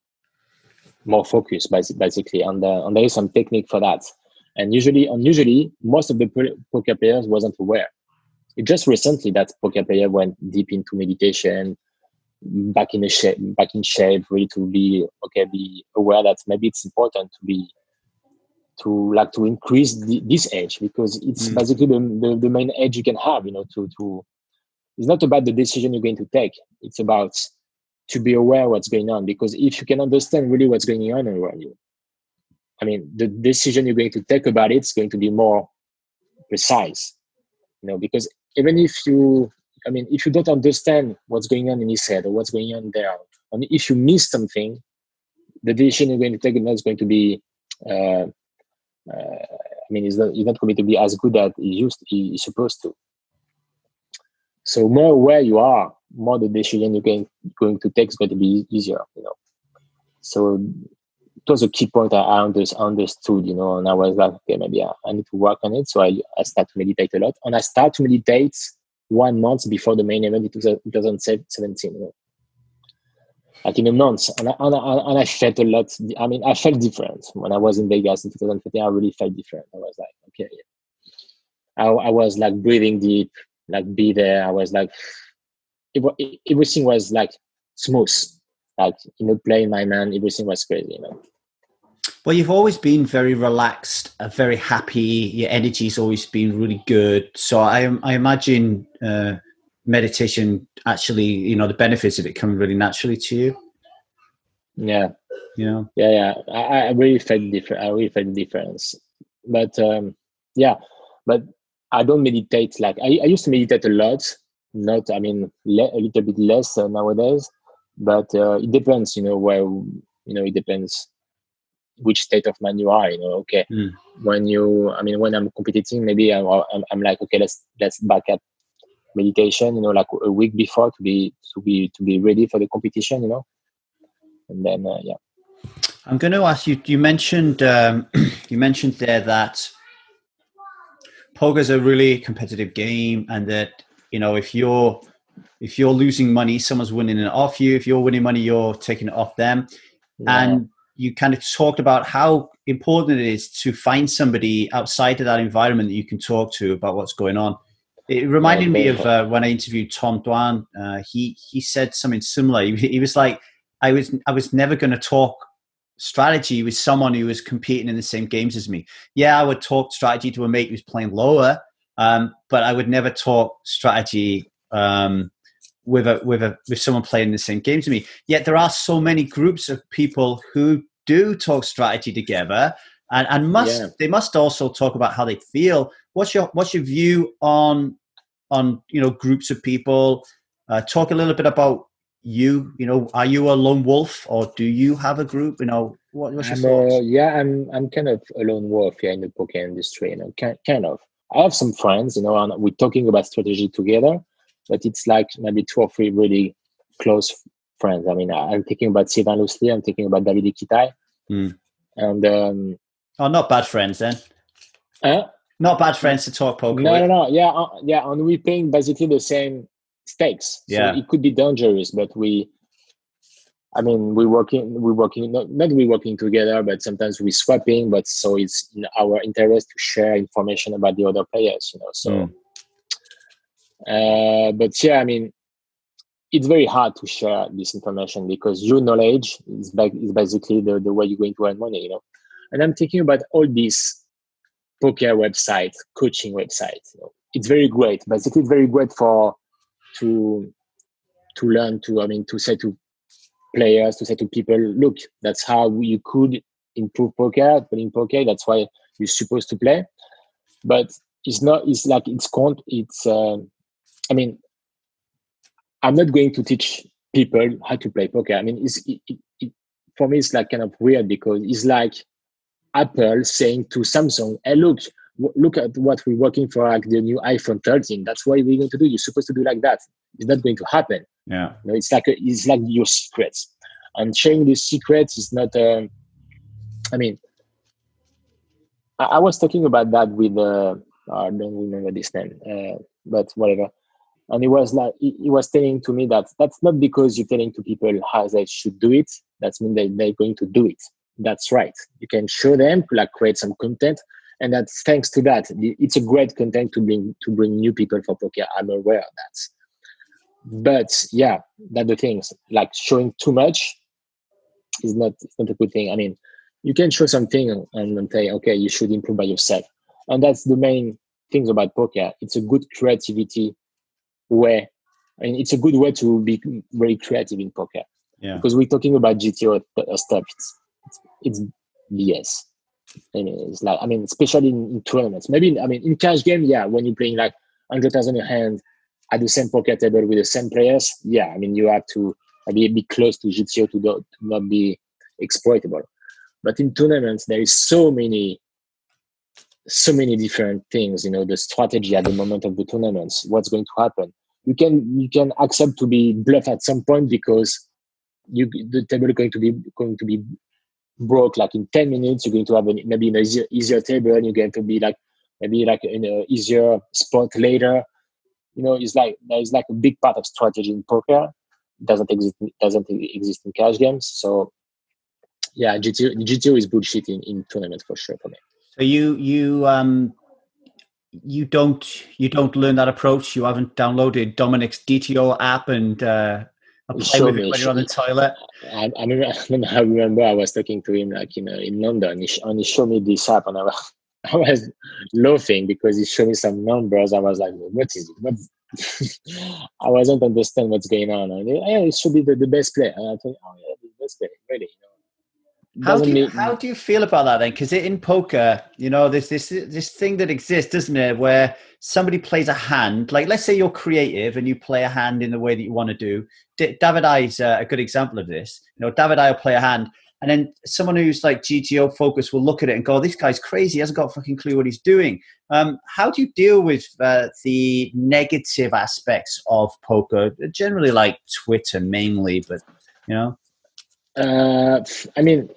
more focused, basically. And there is some technique for that. And usually most of the poker players wasn't aware. It just recently that poker player went deep into meditation, back in shape, really to be aware that maybe it's important to increase this edge, because it's basically the main edge you can have. It's not about the decision you're going to take. It's about to be aware what's going on, because if you can understand really what's going on around you, the decision you're going to take about it's going to be more precise. Because even if you don't understand what's going on in his head or what's going on there, and if you miss something, the decision you're going to take is going to be it's not going to be as good as it's supposed to. So more aware you are, more the decision you're going to take is going to be easier. So it was a key point I understood, and I was like, okay, maybe I need to work on it. So I started to meditate a lot, and I started to meditate 1 month before the main event in 2017. Like in a month, and I felt a lot. I mean, I felt different when I was in Vegas in 2015. I really felt different. I was like, okay, I was like breathing deep, like be there. I was like, everything was like smooth, like play in my mind. Everything was crazy. Well, you've always been very relaxed, very happy. Your energy's always been really good. So I imagine meditation actually, the benefits of it come really naturally to you. Yeah. Yeah. I really felt different. I really felt the difference. But but I don't meditate like I used to meditate a lot. Not, a little bit less nowadays. But it depends, where it depends which state of mind you are. Okay. When I'm competing, maybe I'm like, okay, let's back up meditation. Like a week before to be ready for the competition. And then I'm going to ask you. You mentioned there that poker is a really competitive game, and that if you're losing money, someone's winning it off you. If you're winning money, you're taking it off them. Yeah. And you kind of talked about how important it is to find somebody outside of that environment that you can talk to about what's going on. It reminded me of when I interviewed Tom Dwan. He said something similar. He was like, I was never going to talk strategy with someone who was competing in the same games as me. Yeah, I would talk strategy to a mate who's playing lower, but I would never talk strategy with someone playing the same games as me. Yet there are so many groups of people who do talk strategy together, and they must also talk about how they feel. What's your view on groups of people? Talk a little bit about you. Are you a lone wolf, or do you have a group? What's your thoughts? I'm kind of a lone wolf here in the poker industry. Kind of. I have some friends, and we're talking about strategy together, but it's like maybe 2 or 3 really close friends. I'm thinking about Sylvain Louslier, I'm thinking about David Iquitai. And not bad friends then. Not bad friends to talk poker with. No. Yeah, and we're playing basically the same stakes. So it could be dangerous, but we're working not we're working together, but sometimes we're swapping, but so it's in our interest to share information about the other players, so but it's very hard to share this information because your knowledge is basically the way you're going to earn money, and I'm thinking about all these poker websites, coaching websites. It's very great. Basically, it's very great to learn to say to players, to say to people, look, that's how you could improve poker. But in poker, that's why you're supposed to play. But it's not. It's like I'm not going to teach people how to play poker. For me, it's like kind of weird because it's like Apple saying to Samsung, hey, look at what we're working for, like the new iPhone 13. That's what we're going to do. You're supposed to do like that. It's not going to happen. Yeah. It's like your secrets. And sharing these secrets is not, I was talking about that with, I don't remember this name, but whatever. And he was telling to me that that's not because you're telling to people how they should do it. That means that they're going to do it. That's right. You can show them, like create some content, and that's thanks to that. It's a great content to bring new people for poker. I'm aware of that. But that's the things. Like showing too much is not a good thing. You can show something and say, okay, you should improve by yourself, and that's the main things about poker. It's a good creativity way. It's a good way to be very creative in poker. Yeah. Because we're talking about GTO stuff. It's BS. It's like, especially in tournaments. Maybe, in cash game, when you're playing like 100,000 a hand at the same poker table with the same players, you have to be close to GTO to not be exploitable. But in tournaments, there is so many different things. The strategy at the moment of the tournaments, what's going to happen. You can accept to be bluffed at some point because the table is going to be broke like in 10 minutes. You're going to have maybe an easier table, and you're going to be like maybe like in an easier spot later. It's like there's like a big part of strategy in poker doesn't exist in cash games. So yeah, GTO is bullshit in tournaments for sure for me. So you don't learn that approach. You haven't downloaded Dominic's DTO app and play with it when you're on the toilet. I remember I was talking to him like in London, and he showed me this app, and I was laughing because he showed me some numbers. I was like, what is it? I wasn't understand what's going on. And it should be the best player. And I thought, oh yeah, the best player, really. How do you feel about that then? Because in poker, there's this thing that exists, doesn't it, where somebody plays a hand. Like, let's say you're creative and you play a hand in the way that you want to do. David I's a good example of this. David I will play a hand, and then someone who's like GTO focused will look at it and go, "This guy's crazy. He hasn't got a fucking clue what he's doing." How do you deal with the negative aspects of poker? Generally, like Twitter mainly, but I mean,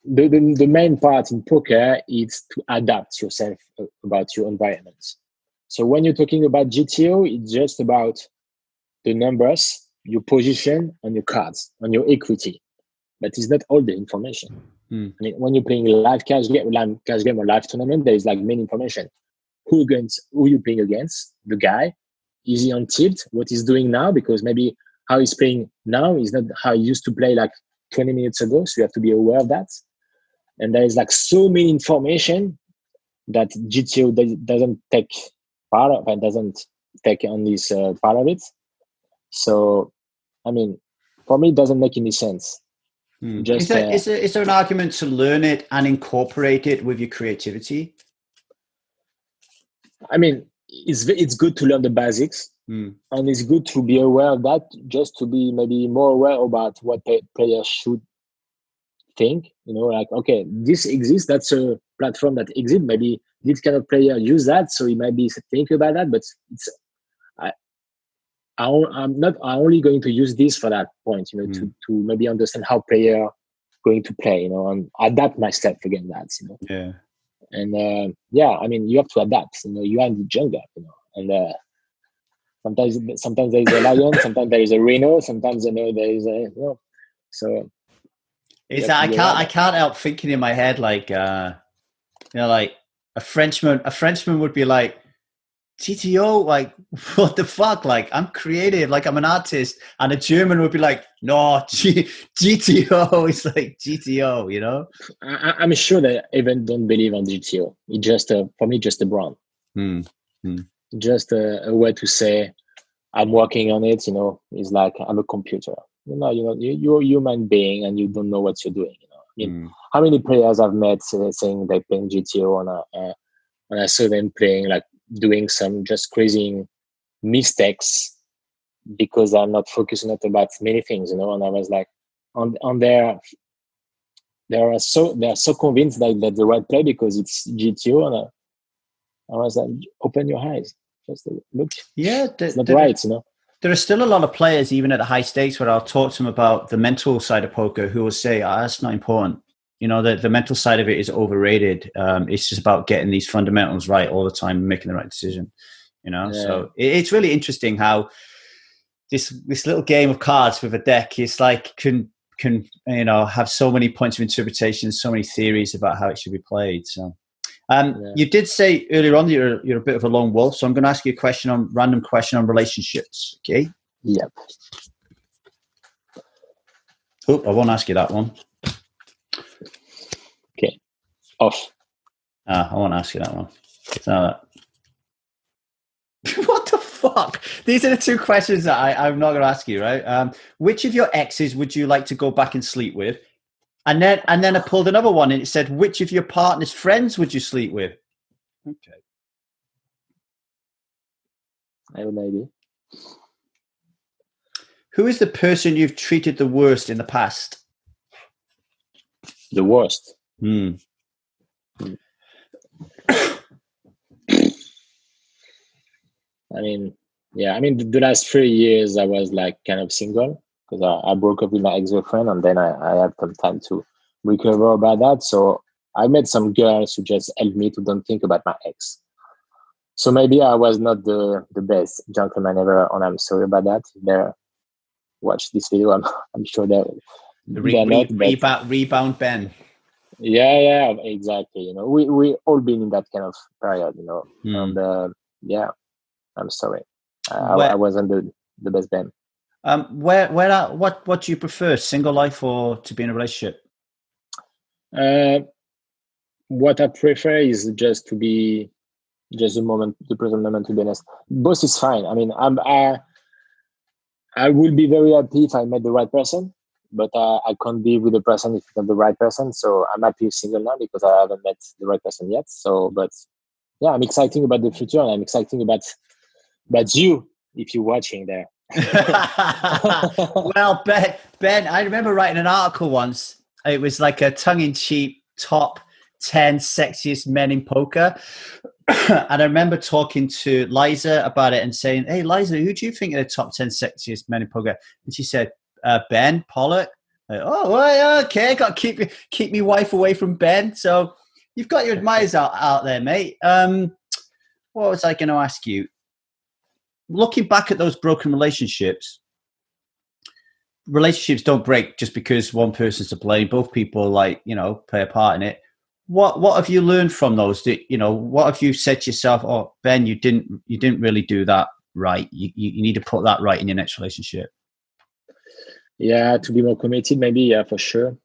the main part in poker is to adapt yourself about your environment. So when you're talking about GTO, it's just about the numbers, your position, and your cards, and your equity. But it's not all the information. I mean, when you're playing a live cash game or live tournament, there is like main information. Who you playing against? The guy. Is he on tilt? What he's doing now? Because maybe how he's playing now is not how he used to play like 20 minutes ago. So you have to be aware of that. And there is like so many information that GTO doesn't take part of, and doesn't take on this part of it. So, I mean, for me, it doesn't make any sense. Is there an argument to learn it and incorporate it with your creativity? I mean, it's good to learn the basics, and it's good to be aware of that, just to be maybe more aware about what players should think. Like, okay, this exists. That's a platform that exists. Maybe this kind of player use that, so he might be thinking about that. But I'm not only going to use this for that point. To maybe understand how player going to play. And adapt myself again. That. Yeah. And I mean, you have to adapt. You are in the jungle. And sometimes there is a lion, sometimes there is a rhino, sometimes there is a so. I can't help thinking in my head like like a Frenchman would be like, GTO, like, what the fuck? Like, I'm creative, like I'm an artist. And a German would be like, no, GTO is like GTO, I'm sure that even don't believe on GTO. It's just for me, just a brand. Just a way to say I'm working on it. It's like I'm a computer. You're a human being and you don't know what you're doing. I mean, how many players I've met saying they're playing GTO and I saw them playing, like doing some just crazy mistakes because I'm not focusing about many things, and I was like, on their they are so convinced that the right play because it's GTO, and I was like, open your eyes, just look. Yeah, it's not right, There are still a lot of players, even at the high stakes, where I'll talk to them about the mental side of poker, who will say, that's not important. The mental side of it is overrated. It's just about getting these fundamentals right all the time and making the right decision. Yeah. So it's really interesting how this little game of cards with a deck is like can have so many points of interpretation, so many theories about how it should be played. So you did say earlier on that you're a bit of a lone wolf, so I'm going to ask you a random question on relationships. Okay. Yep. Oh, I won't ask you that one. Okay. Off. I won't ask you that one. What the fuck? These are the two questions that I'm not going to ask you, right? Which of your exes would you like to go back and sleep with? And then I pulled another one and it said, which of your partner's friends would you sleep with? Okay. I have an idea. Who is the person you've treated the worst in the past? The worst? I mean, the last 3 years I was like kind of single. because I broke up with my ex-girlfriend, and then I had some time to recover about that. So I met some girls who just helped me to don't think about my ex. So maybe I was not the best gentleman ever, and I'm sorry about that. They watch this video, I'm sure they're not. But rebound Ben. Yeah, exactly. You know, we all been in that kind of period, you know, and yeah, I'm sorry. I wasn't the best Ben. What do you prefer, single life or to be in a relationship? What I prefer is just to be just the present moment. To be honest, both is fine. I mean, I will be very happy if I met the right person, but I can't be with the person if it's not the right person. So I'm happy single now because I haven't met the right person yet. So, but yeah, I'm excited about the future, and I'm excited about you if you're watching there. Well, Ben, I remember writing an article once. It was like a tongue-in-cheek top 10 sexiest men in poker. And I remember talking to Liza about it and saying, "Hey, Liza, who do you think are the top 10 sexiest men in poker?" And she said, Ben Pollak. Oh, well, okay. Got to keep my wife away from Ben. So you've got your admirers out there, mate. What was I going to ask you? Looking back at those broken relationships don't break just because one person's to blame. Both people, play a part in it. What have you learned from those? What have you said to yourself? Oh, Ben, you didn't really do that right. You need to put that right in your next relationship. Yeah, to be more committed, maybe. Yeah, for sure.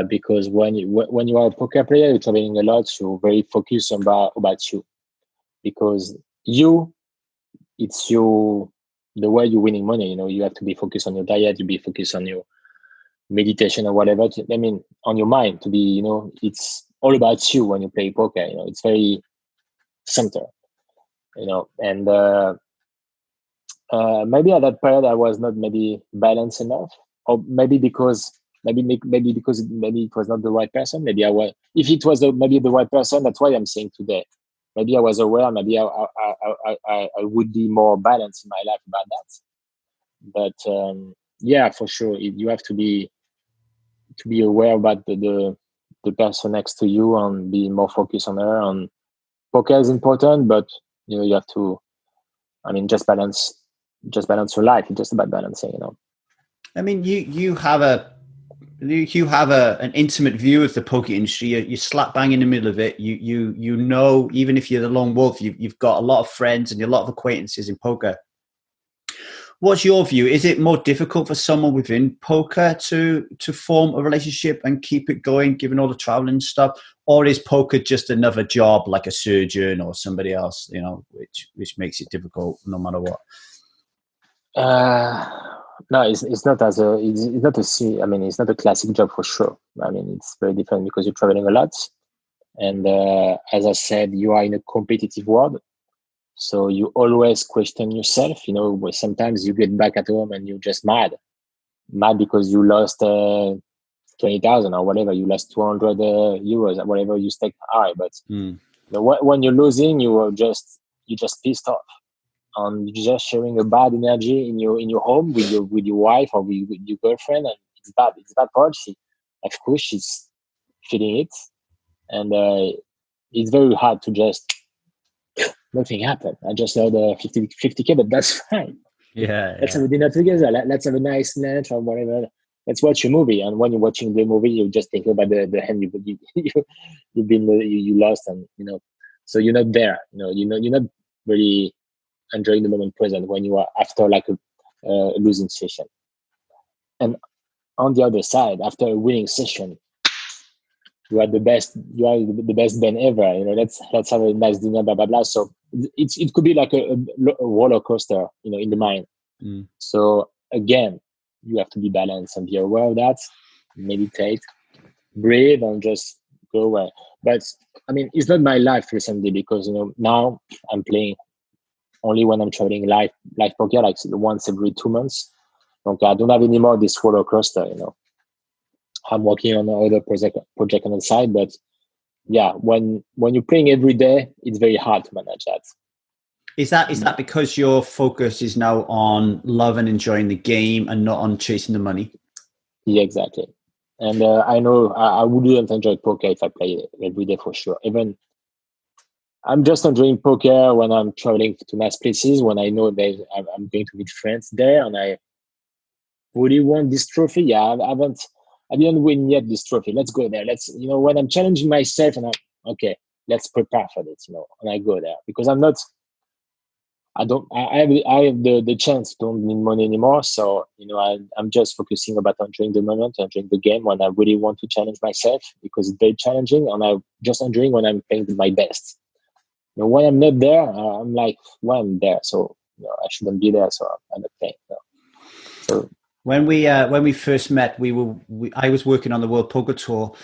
Because when you are a poker player, you're traveling a lot. You're very focused about you, because it's the way you're winning money. You know, you have to be focused on your diet. You be focused on your meditation or whatever. On your mind to be. You know, it's all about you when you play poker. You know, it's very center. You know, and maybe at that period I was not maybe balanced enough, or maybe because maybe it was not the right person. Maybe I was. If it was maybe the right person, that's why I'm saying today. Maybe I was aware. Maybe I would be more balanced in my life about that. But yeah, for sure, you have to be aware about the person next to you and be more focused on her. And poker is important, but you know you have to. I mean, just balance your life. It's just about balancing. You know. I mean, you have an intimate view of the poker industry. You're slap bang in the middle of it. You know, even if you're the lone wolf, you've got a lot of friends and a lot of acquaintances in poker. What's your view? Is it more difficult for someone within poker to form a relationship and keep it going, given all the traveling and stuff, or is poker just another job like a surgeon or somebody else? You know, which makes it difficult no matter what. No, it's not as a it's not a I mean, it's not a classic job for sure. I mean, it's very different because you're traveling a lot, and as I said, you are in a competitive world, so you always question yourself. You know, sometimes you get back at home and you're just mad because you lost 20,000 or whatever. You lost 200 euros or whatever you stake high, but you know, when you're losing, you're just pissed off. And you're just sharing a bad energy in your home with your wife or with your girlfriend, and it's bad for her. Of course she's feeling it, and it's very hard to just nothing happened. I just heard 50K, but that's fine. Let's have a dinner together. Let's have a nice lunch or whatever. Let's watch a movie. And when you're watching the movie, you just think about the hand you lost, and you know, so you're not there. You know, you're not really enjoying the moment present when you are after like a losing session. And on the other side, after a winning session, you are the best Ben ever. You know, let's have a nice dinner, blah blah blah. So it could be like a roller coaster, you know, in the mind. So again, you have to be balanced and be aware of that. Meditate, breathe, and just go away. But I mean, it's not my life recently because you know now I'm playing only when I'm traveling live poker, like once every 2 months. Okay, I don't have any more this roller coaster, you know. I'm working on another project on the side, but yeah, when you're playing every day, it's very hard to manage that. Is that because your focus is now on love and enjoying the game and not on chasing the money? Yeah, exactly. And I know I wouldn't enjoy poker if I play it every day for sure. Even I'm just enjoying poker when I'm traveling to nice places, when I know that I'm going to meet friends there, and I really want this trophy. Yeah, I didn't win yet this trophy. Let's go there. Let's, when I'm challenging myself and okay, let's prepare for this, and I go there because I'm not, I have the chance, don't need money anymore. So, I'm just focusing about enjoying the moment, enjoying the game when I really want to challenge myself because it's very challenging, and I'm just enjoying when I'm playing my best. When I'm not there, I'm like, why I'm there? So, I shouldn't be there. So I'm not playing. So when we first met, I was working on the World Poker Tour,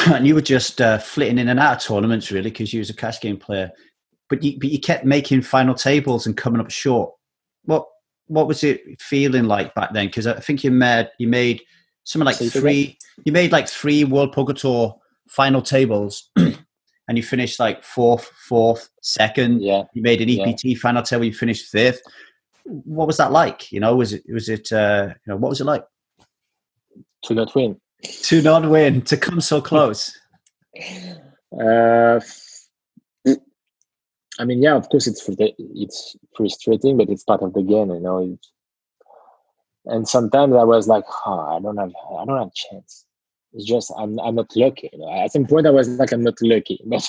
and you were just flitting in and out of tournaments really because you was a cash game player. But you kept making final tables and coming up short. What was it feeling like back then? Because I think you made something like three. You made like 3 World Poker Tour final tables, and you finished like fourth, second. Yeah. You made an EPT final table. You finished 5th. What was that like? Was it what was it like? To not win. To not win. To come so close. I mean, yeah, of course it's frustrating, but it's part of the game, and sometimes I was like, I don't have a chance. It's just I'm not lucky. At some point I was like, I'm not lucky, but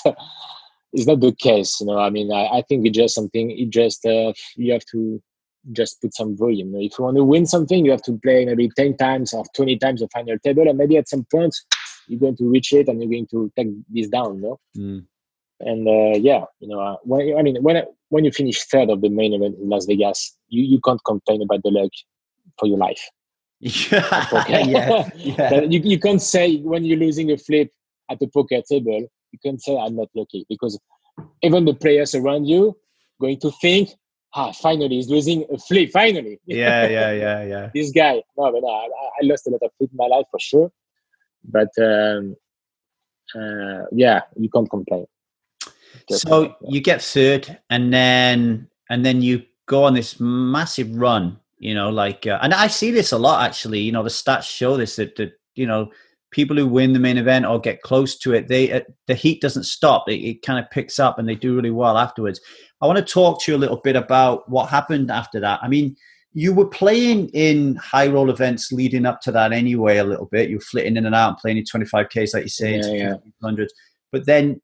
it's not the case. I mean, I think it's just something. It just you have to just put some volume. If you want to win something, you have to play maybe 10 times or 20 times the final table, and maybe at some point you're going to reach it and you're going to take this down. And when you finish 3rd of the main event in Las Vegas, you can't complain about the luck for your life. Yeah. You can't say when you're losing a flip at the poker table, you can't say I'm not lucky, because even the players around you going to think, finally he's losing a flip. Finally, yeah. This guy. No, but I lost a lot of flip in my life for sure. But you can't complain. So you get 3rd, and then you go on this massive run. And I see this a lot actually. The stats show this that people who win the main event or get close to it, the heat doesn't stop. It kind of picks up, and they do really well afterwards. I want to talk to you a little bit about what happened after that. I mean, you were playing in high roll events leading up to that anyway. A little bit, you were flitting in and out and playing in 25Ks, like you say, into 1500s. But then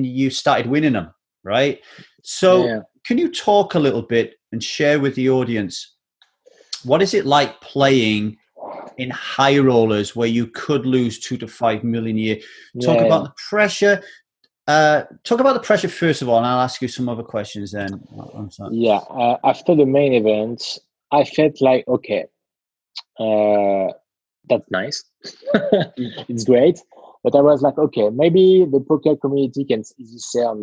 you started winning them, right? So can you talk a little bit and share with the audience, what is it like playing in high rollers where you could lose 2 to 5 million a year? Talk about the pressure. Talk about the pressure first of all, and I'll ask you some other questions then. After the main event, I felt like, okay, that's nice. It's great. But I was like, okay, maybe the poker community can easily say all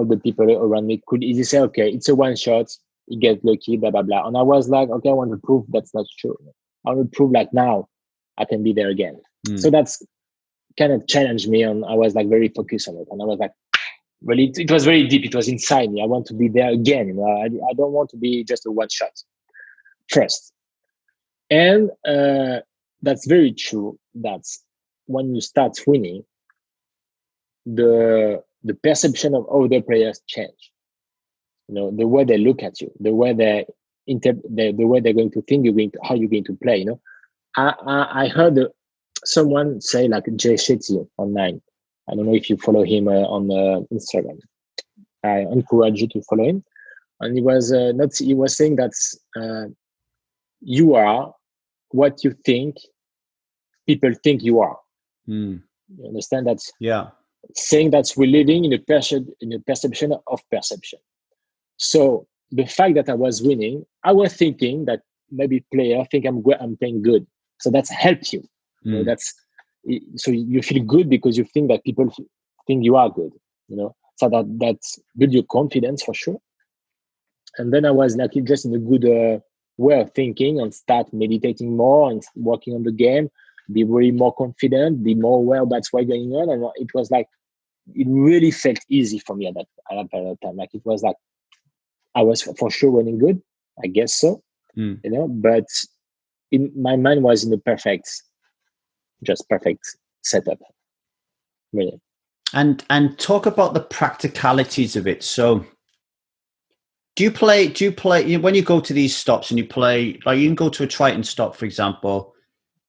the people around me could easily say, okay, it's a one shot, you get lucky, blah, blah, blah. And I was like, okay, I want to prove that's not true. I want to prove like now I can be there again. So that's kind of challenged me, and I was like very focused on it. And I was like, really, it was very deep. It was inside me. I want to be there again. I don't want to be just a one shot first. And that's very true. That's when you start winning, the perception of other players change. The way they look at you, the way the way they're going to think how you're going to play. I heard someone say, like Jay Shetty online. I don't know if you follow him on Instagram. I encourage you to follow him. And he was saying that you are what you think people think you are. You understand that? Yeah. Saying that we're living in a perception of perception. So the fact that I was winning, I was thinking that maybe player think I'm playing good. So that's helped you. So you feel good because you think that people think you are good. So that's build your confidence for sure. And then I was like just in a good way of thinking, and start meditating more and working on the game, be really more confident, be more aware about what's going on. And it was like it really felt easy for me at that period of time. Like it was like I was for sure running good, I guess so, but in my mind was in the perfect setup, really. And talk about the practicalities of it. So do you play when you go to these stops and you play, like you can go to a Triton stop, for example,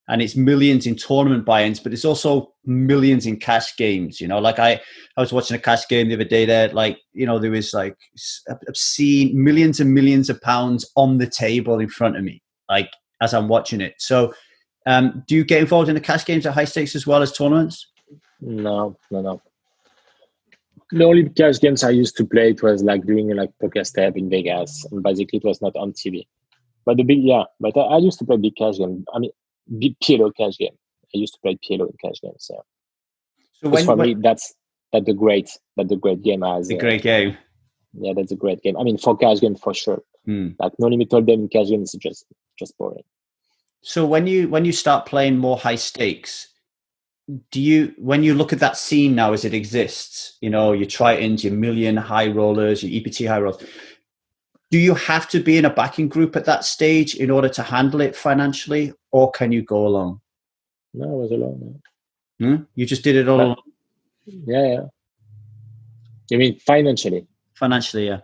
and it's millions in tournament buy-ins, but it's also millions in cash games. Like I was watching a cash game the other day that, like, there was like obscene millions and millions of pounds on the table in front of me, like as I'm watching it. So do you get involved in the cash games at high stakes as well as tournaments? No. The only cash games I used to play, it was like doing like poker step in Vegas, and basically it was not on TV. But but I used to play big cash game. I mean, big PLO cash game. I used to play PLO in cash games. Yeah. So for me, that's a great game. As a great game. Yeah, that's a great game. I mean, for cash game for sure. Like no limit hold in cash games is just boring. So when you start playing more high stakes, when you look at that scene now as it exists, your Tritons, your million high rollers, your EPT high rollers, do you have to be in a backing group at that stage in order to handle it financially, or can you go alone? No, I was alone. You just did it all alone? Yeah. You mean financially? Financially, yeah.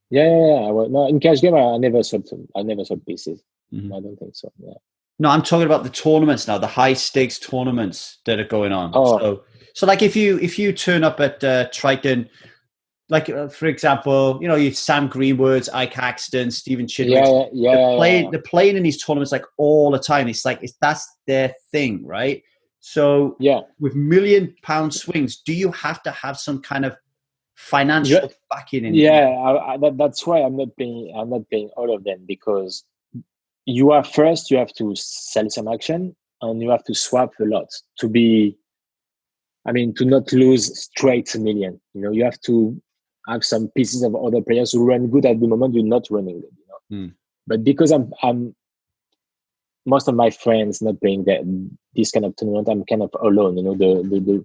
Yeah. No, in cash game, I never sold pieces. I don't think so. Yeah. No, I'm talking about the tournaments now, the high stakes tournaments that are going on. Oh. So like if you turn up at Triton, like for example, you Sam Greenwood's, Ike Haxton, Stephen Chidwick. They're playing in these tournaments like all the time. It's like that's their thing, right? So with £1 million swings, do you have to have some kind of financial backing? That's why I'm not paying all of them, because you have to sell some action and you have to swap a lot to not lose straight $1 million. You have to have some pieces of other players who run good at the moment. You're not running good, But because I'm most of my friends not playing this kind of tournament, I'm kind of alone. The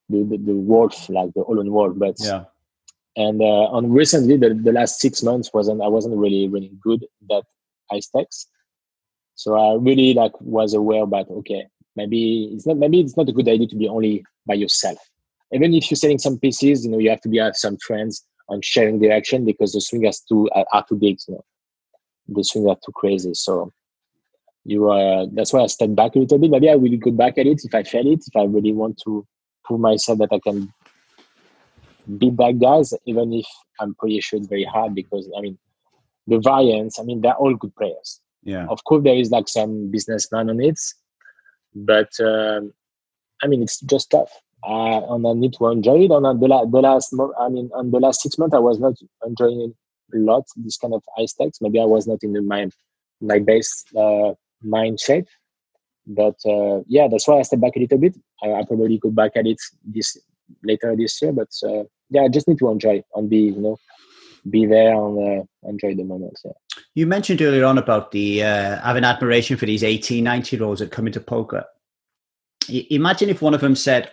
wolf, like the alone wolf. But and on recently the last 6 months I wasn't really running good that high stakes. So I really was aware about, okay, maybe it's not a good idea to be only by yourself. Even if you're selling some pieces, you have to have some friends on sharing the action, because the swings are too big. The swings are too crazy. So that's why I step back a little bit. Maybe I will go back at it if I fail it. If I really want to prove myself that I can beat that guys, even if I'm pretty sure it's very hard, because the variants, they're all good players. Yeah. Of course, there is some businessman on it, but it's just tough. And I need to enjoy it. On the last 6 months, I was not enjoying it a lot. This kind of high stakes. Maybe I was not in my base mind shape. But that's why I step back a little bit. I probably go back at it later this year. But I just need to enjoy and be there and enjoy the moment. Yeah. You mentioned earlier on about the having admiration for these 18, 19-year-olds that come into poker. Imagine if one of them said,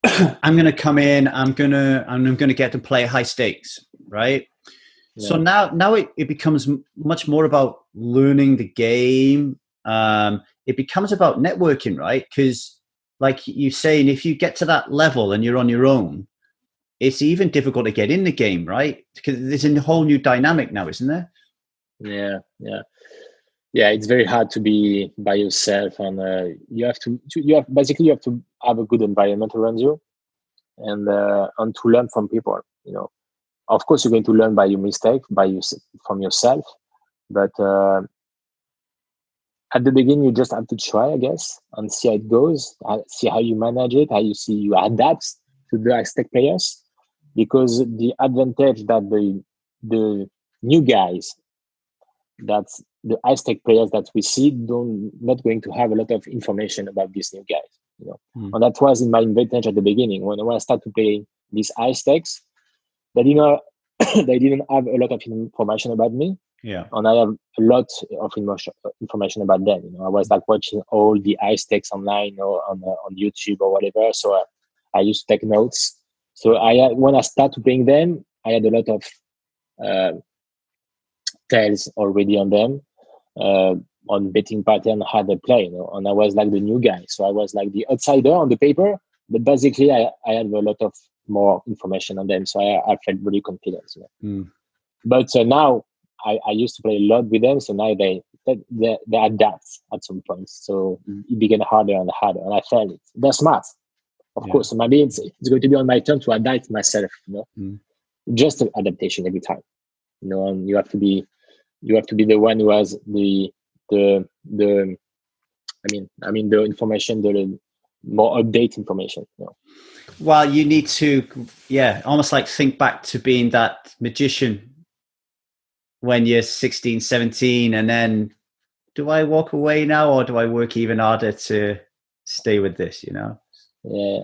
I'm going to come in, I'm going to get to play high stakes, right? Yeah. So now it becomes much more about learning the game. It becomes about networking, right? Because like you're saying, if you get to that level and you're on your own, it's even difficult to get in the game, right? Because there's a whole new dynamic now, isn't there? Yeah, it's very hard to be by yourself, and you have to have a good environment around you, and to learn from people. Of course, you're going to learn by your mistake, from yourself, but at the beginning, you just have to try, I guess, and see how it goes, see how you manage it, how you adapt to the high-stake players, because the advantage that the new guys, that's the high-stake players that we see not going to have a lot of information about these new guys, and that was in my advantage at the beginning. When I started playing these high stakes, they didn't have a lot of information about me. Yeah, and I have a lot of information about them. I was watching all the high stakes online or on YouTube or whatever. So I used to take notes, So when I started playing them, I had a lot of tales already on them, on betting pattern, how they play, and I was like the new guy. So I was like the outsider on the paper, but basically I had a lot of more information on them. So I felt really confident. But now I used to play a lot with them. So now they adapt at some point. So it became harder and harder, and I felt it. They're smart, of course. So maybe it's going to be on my turn to adapt myself. Just an adaptation every time. And you have to be the one who has the information, the more update information. Well, you need to, almost like think back to being that magician when you're 16, 17, and then do I walk away now or do I work even harder to stay with this, Yeah,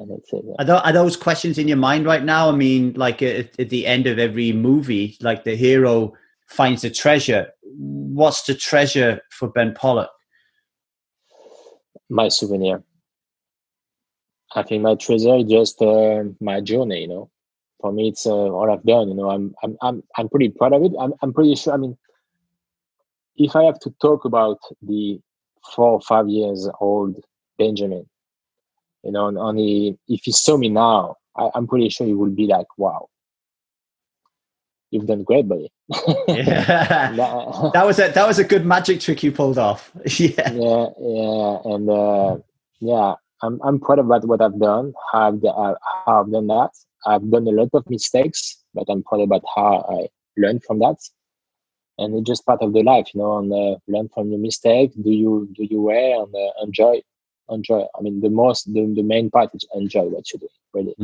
that's it. Yeah. Are those questions in your mind right now? I mean, like at the end of every movie, like the hero finds a treasure. What's the treasure for Ben Pollak? My souvenir. I think my treasure is just my journey. For me, it's all I've done. I'm pretty proud of it. I'm pretty sure. I mean, if I have to talk about the 4 or 5 years old Benjamin, only if he saw me now, I'm pretty sure he would be like, "Wow, you've done great, buddy." Yeah, that was a good magic trick you pulled off. Yeah, and I'm proud about what I've done. How I've done that. I've done a lot of mistakes, but I'm proud about how I learned from that. And it's just part of the life, and learn from your mistake. Do you well and enjoy. I mean, the main part is enjoy what you do, really.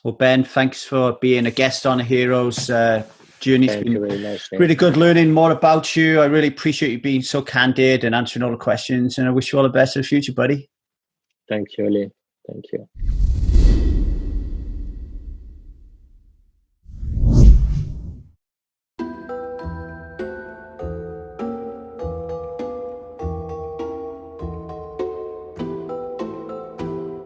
Well, Ben, thanks for being a guest on Heroes Journey. It's been very much, really good learning more about you. I really appreciate you being so candid and answering all the questions. And I wish you all the best in the future, buddy. Thank you, Lee. Thank you.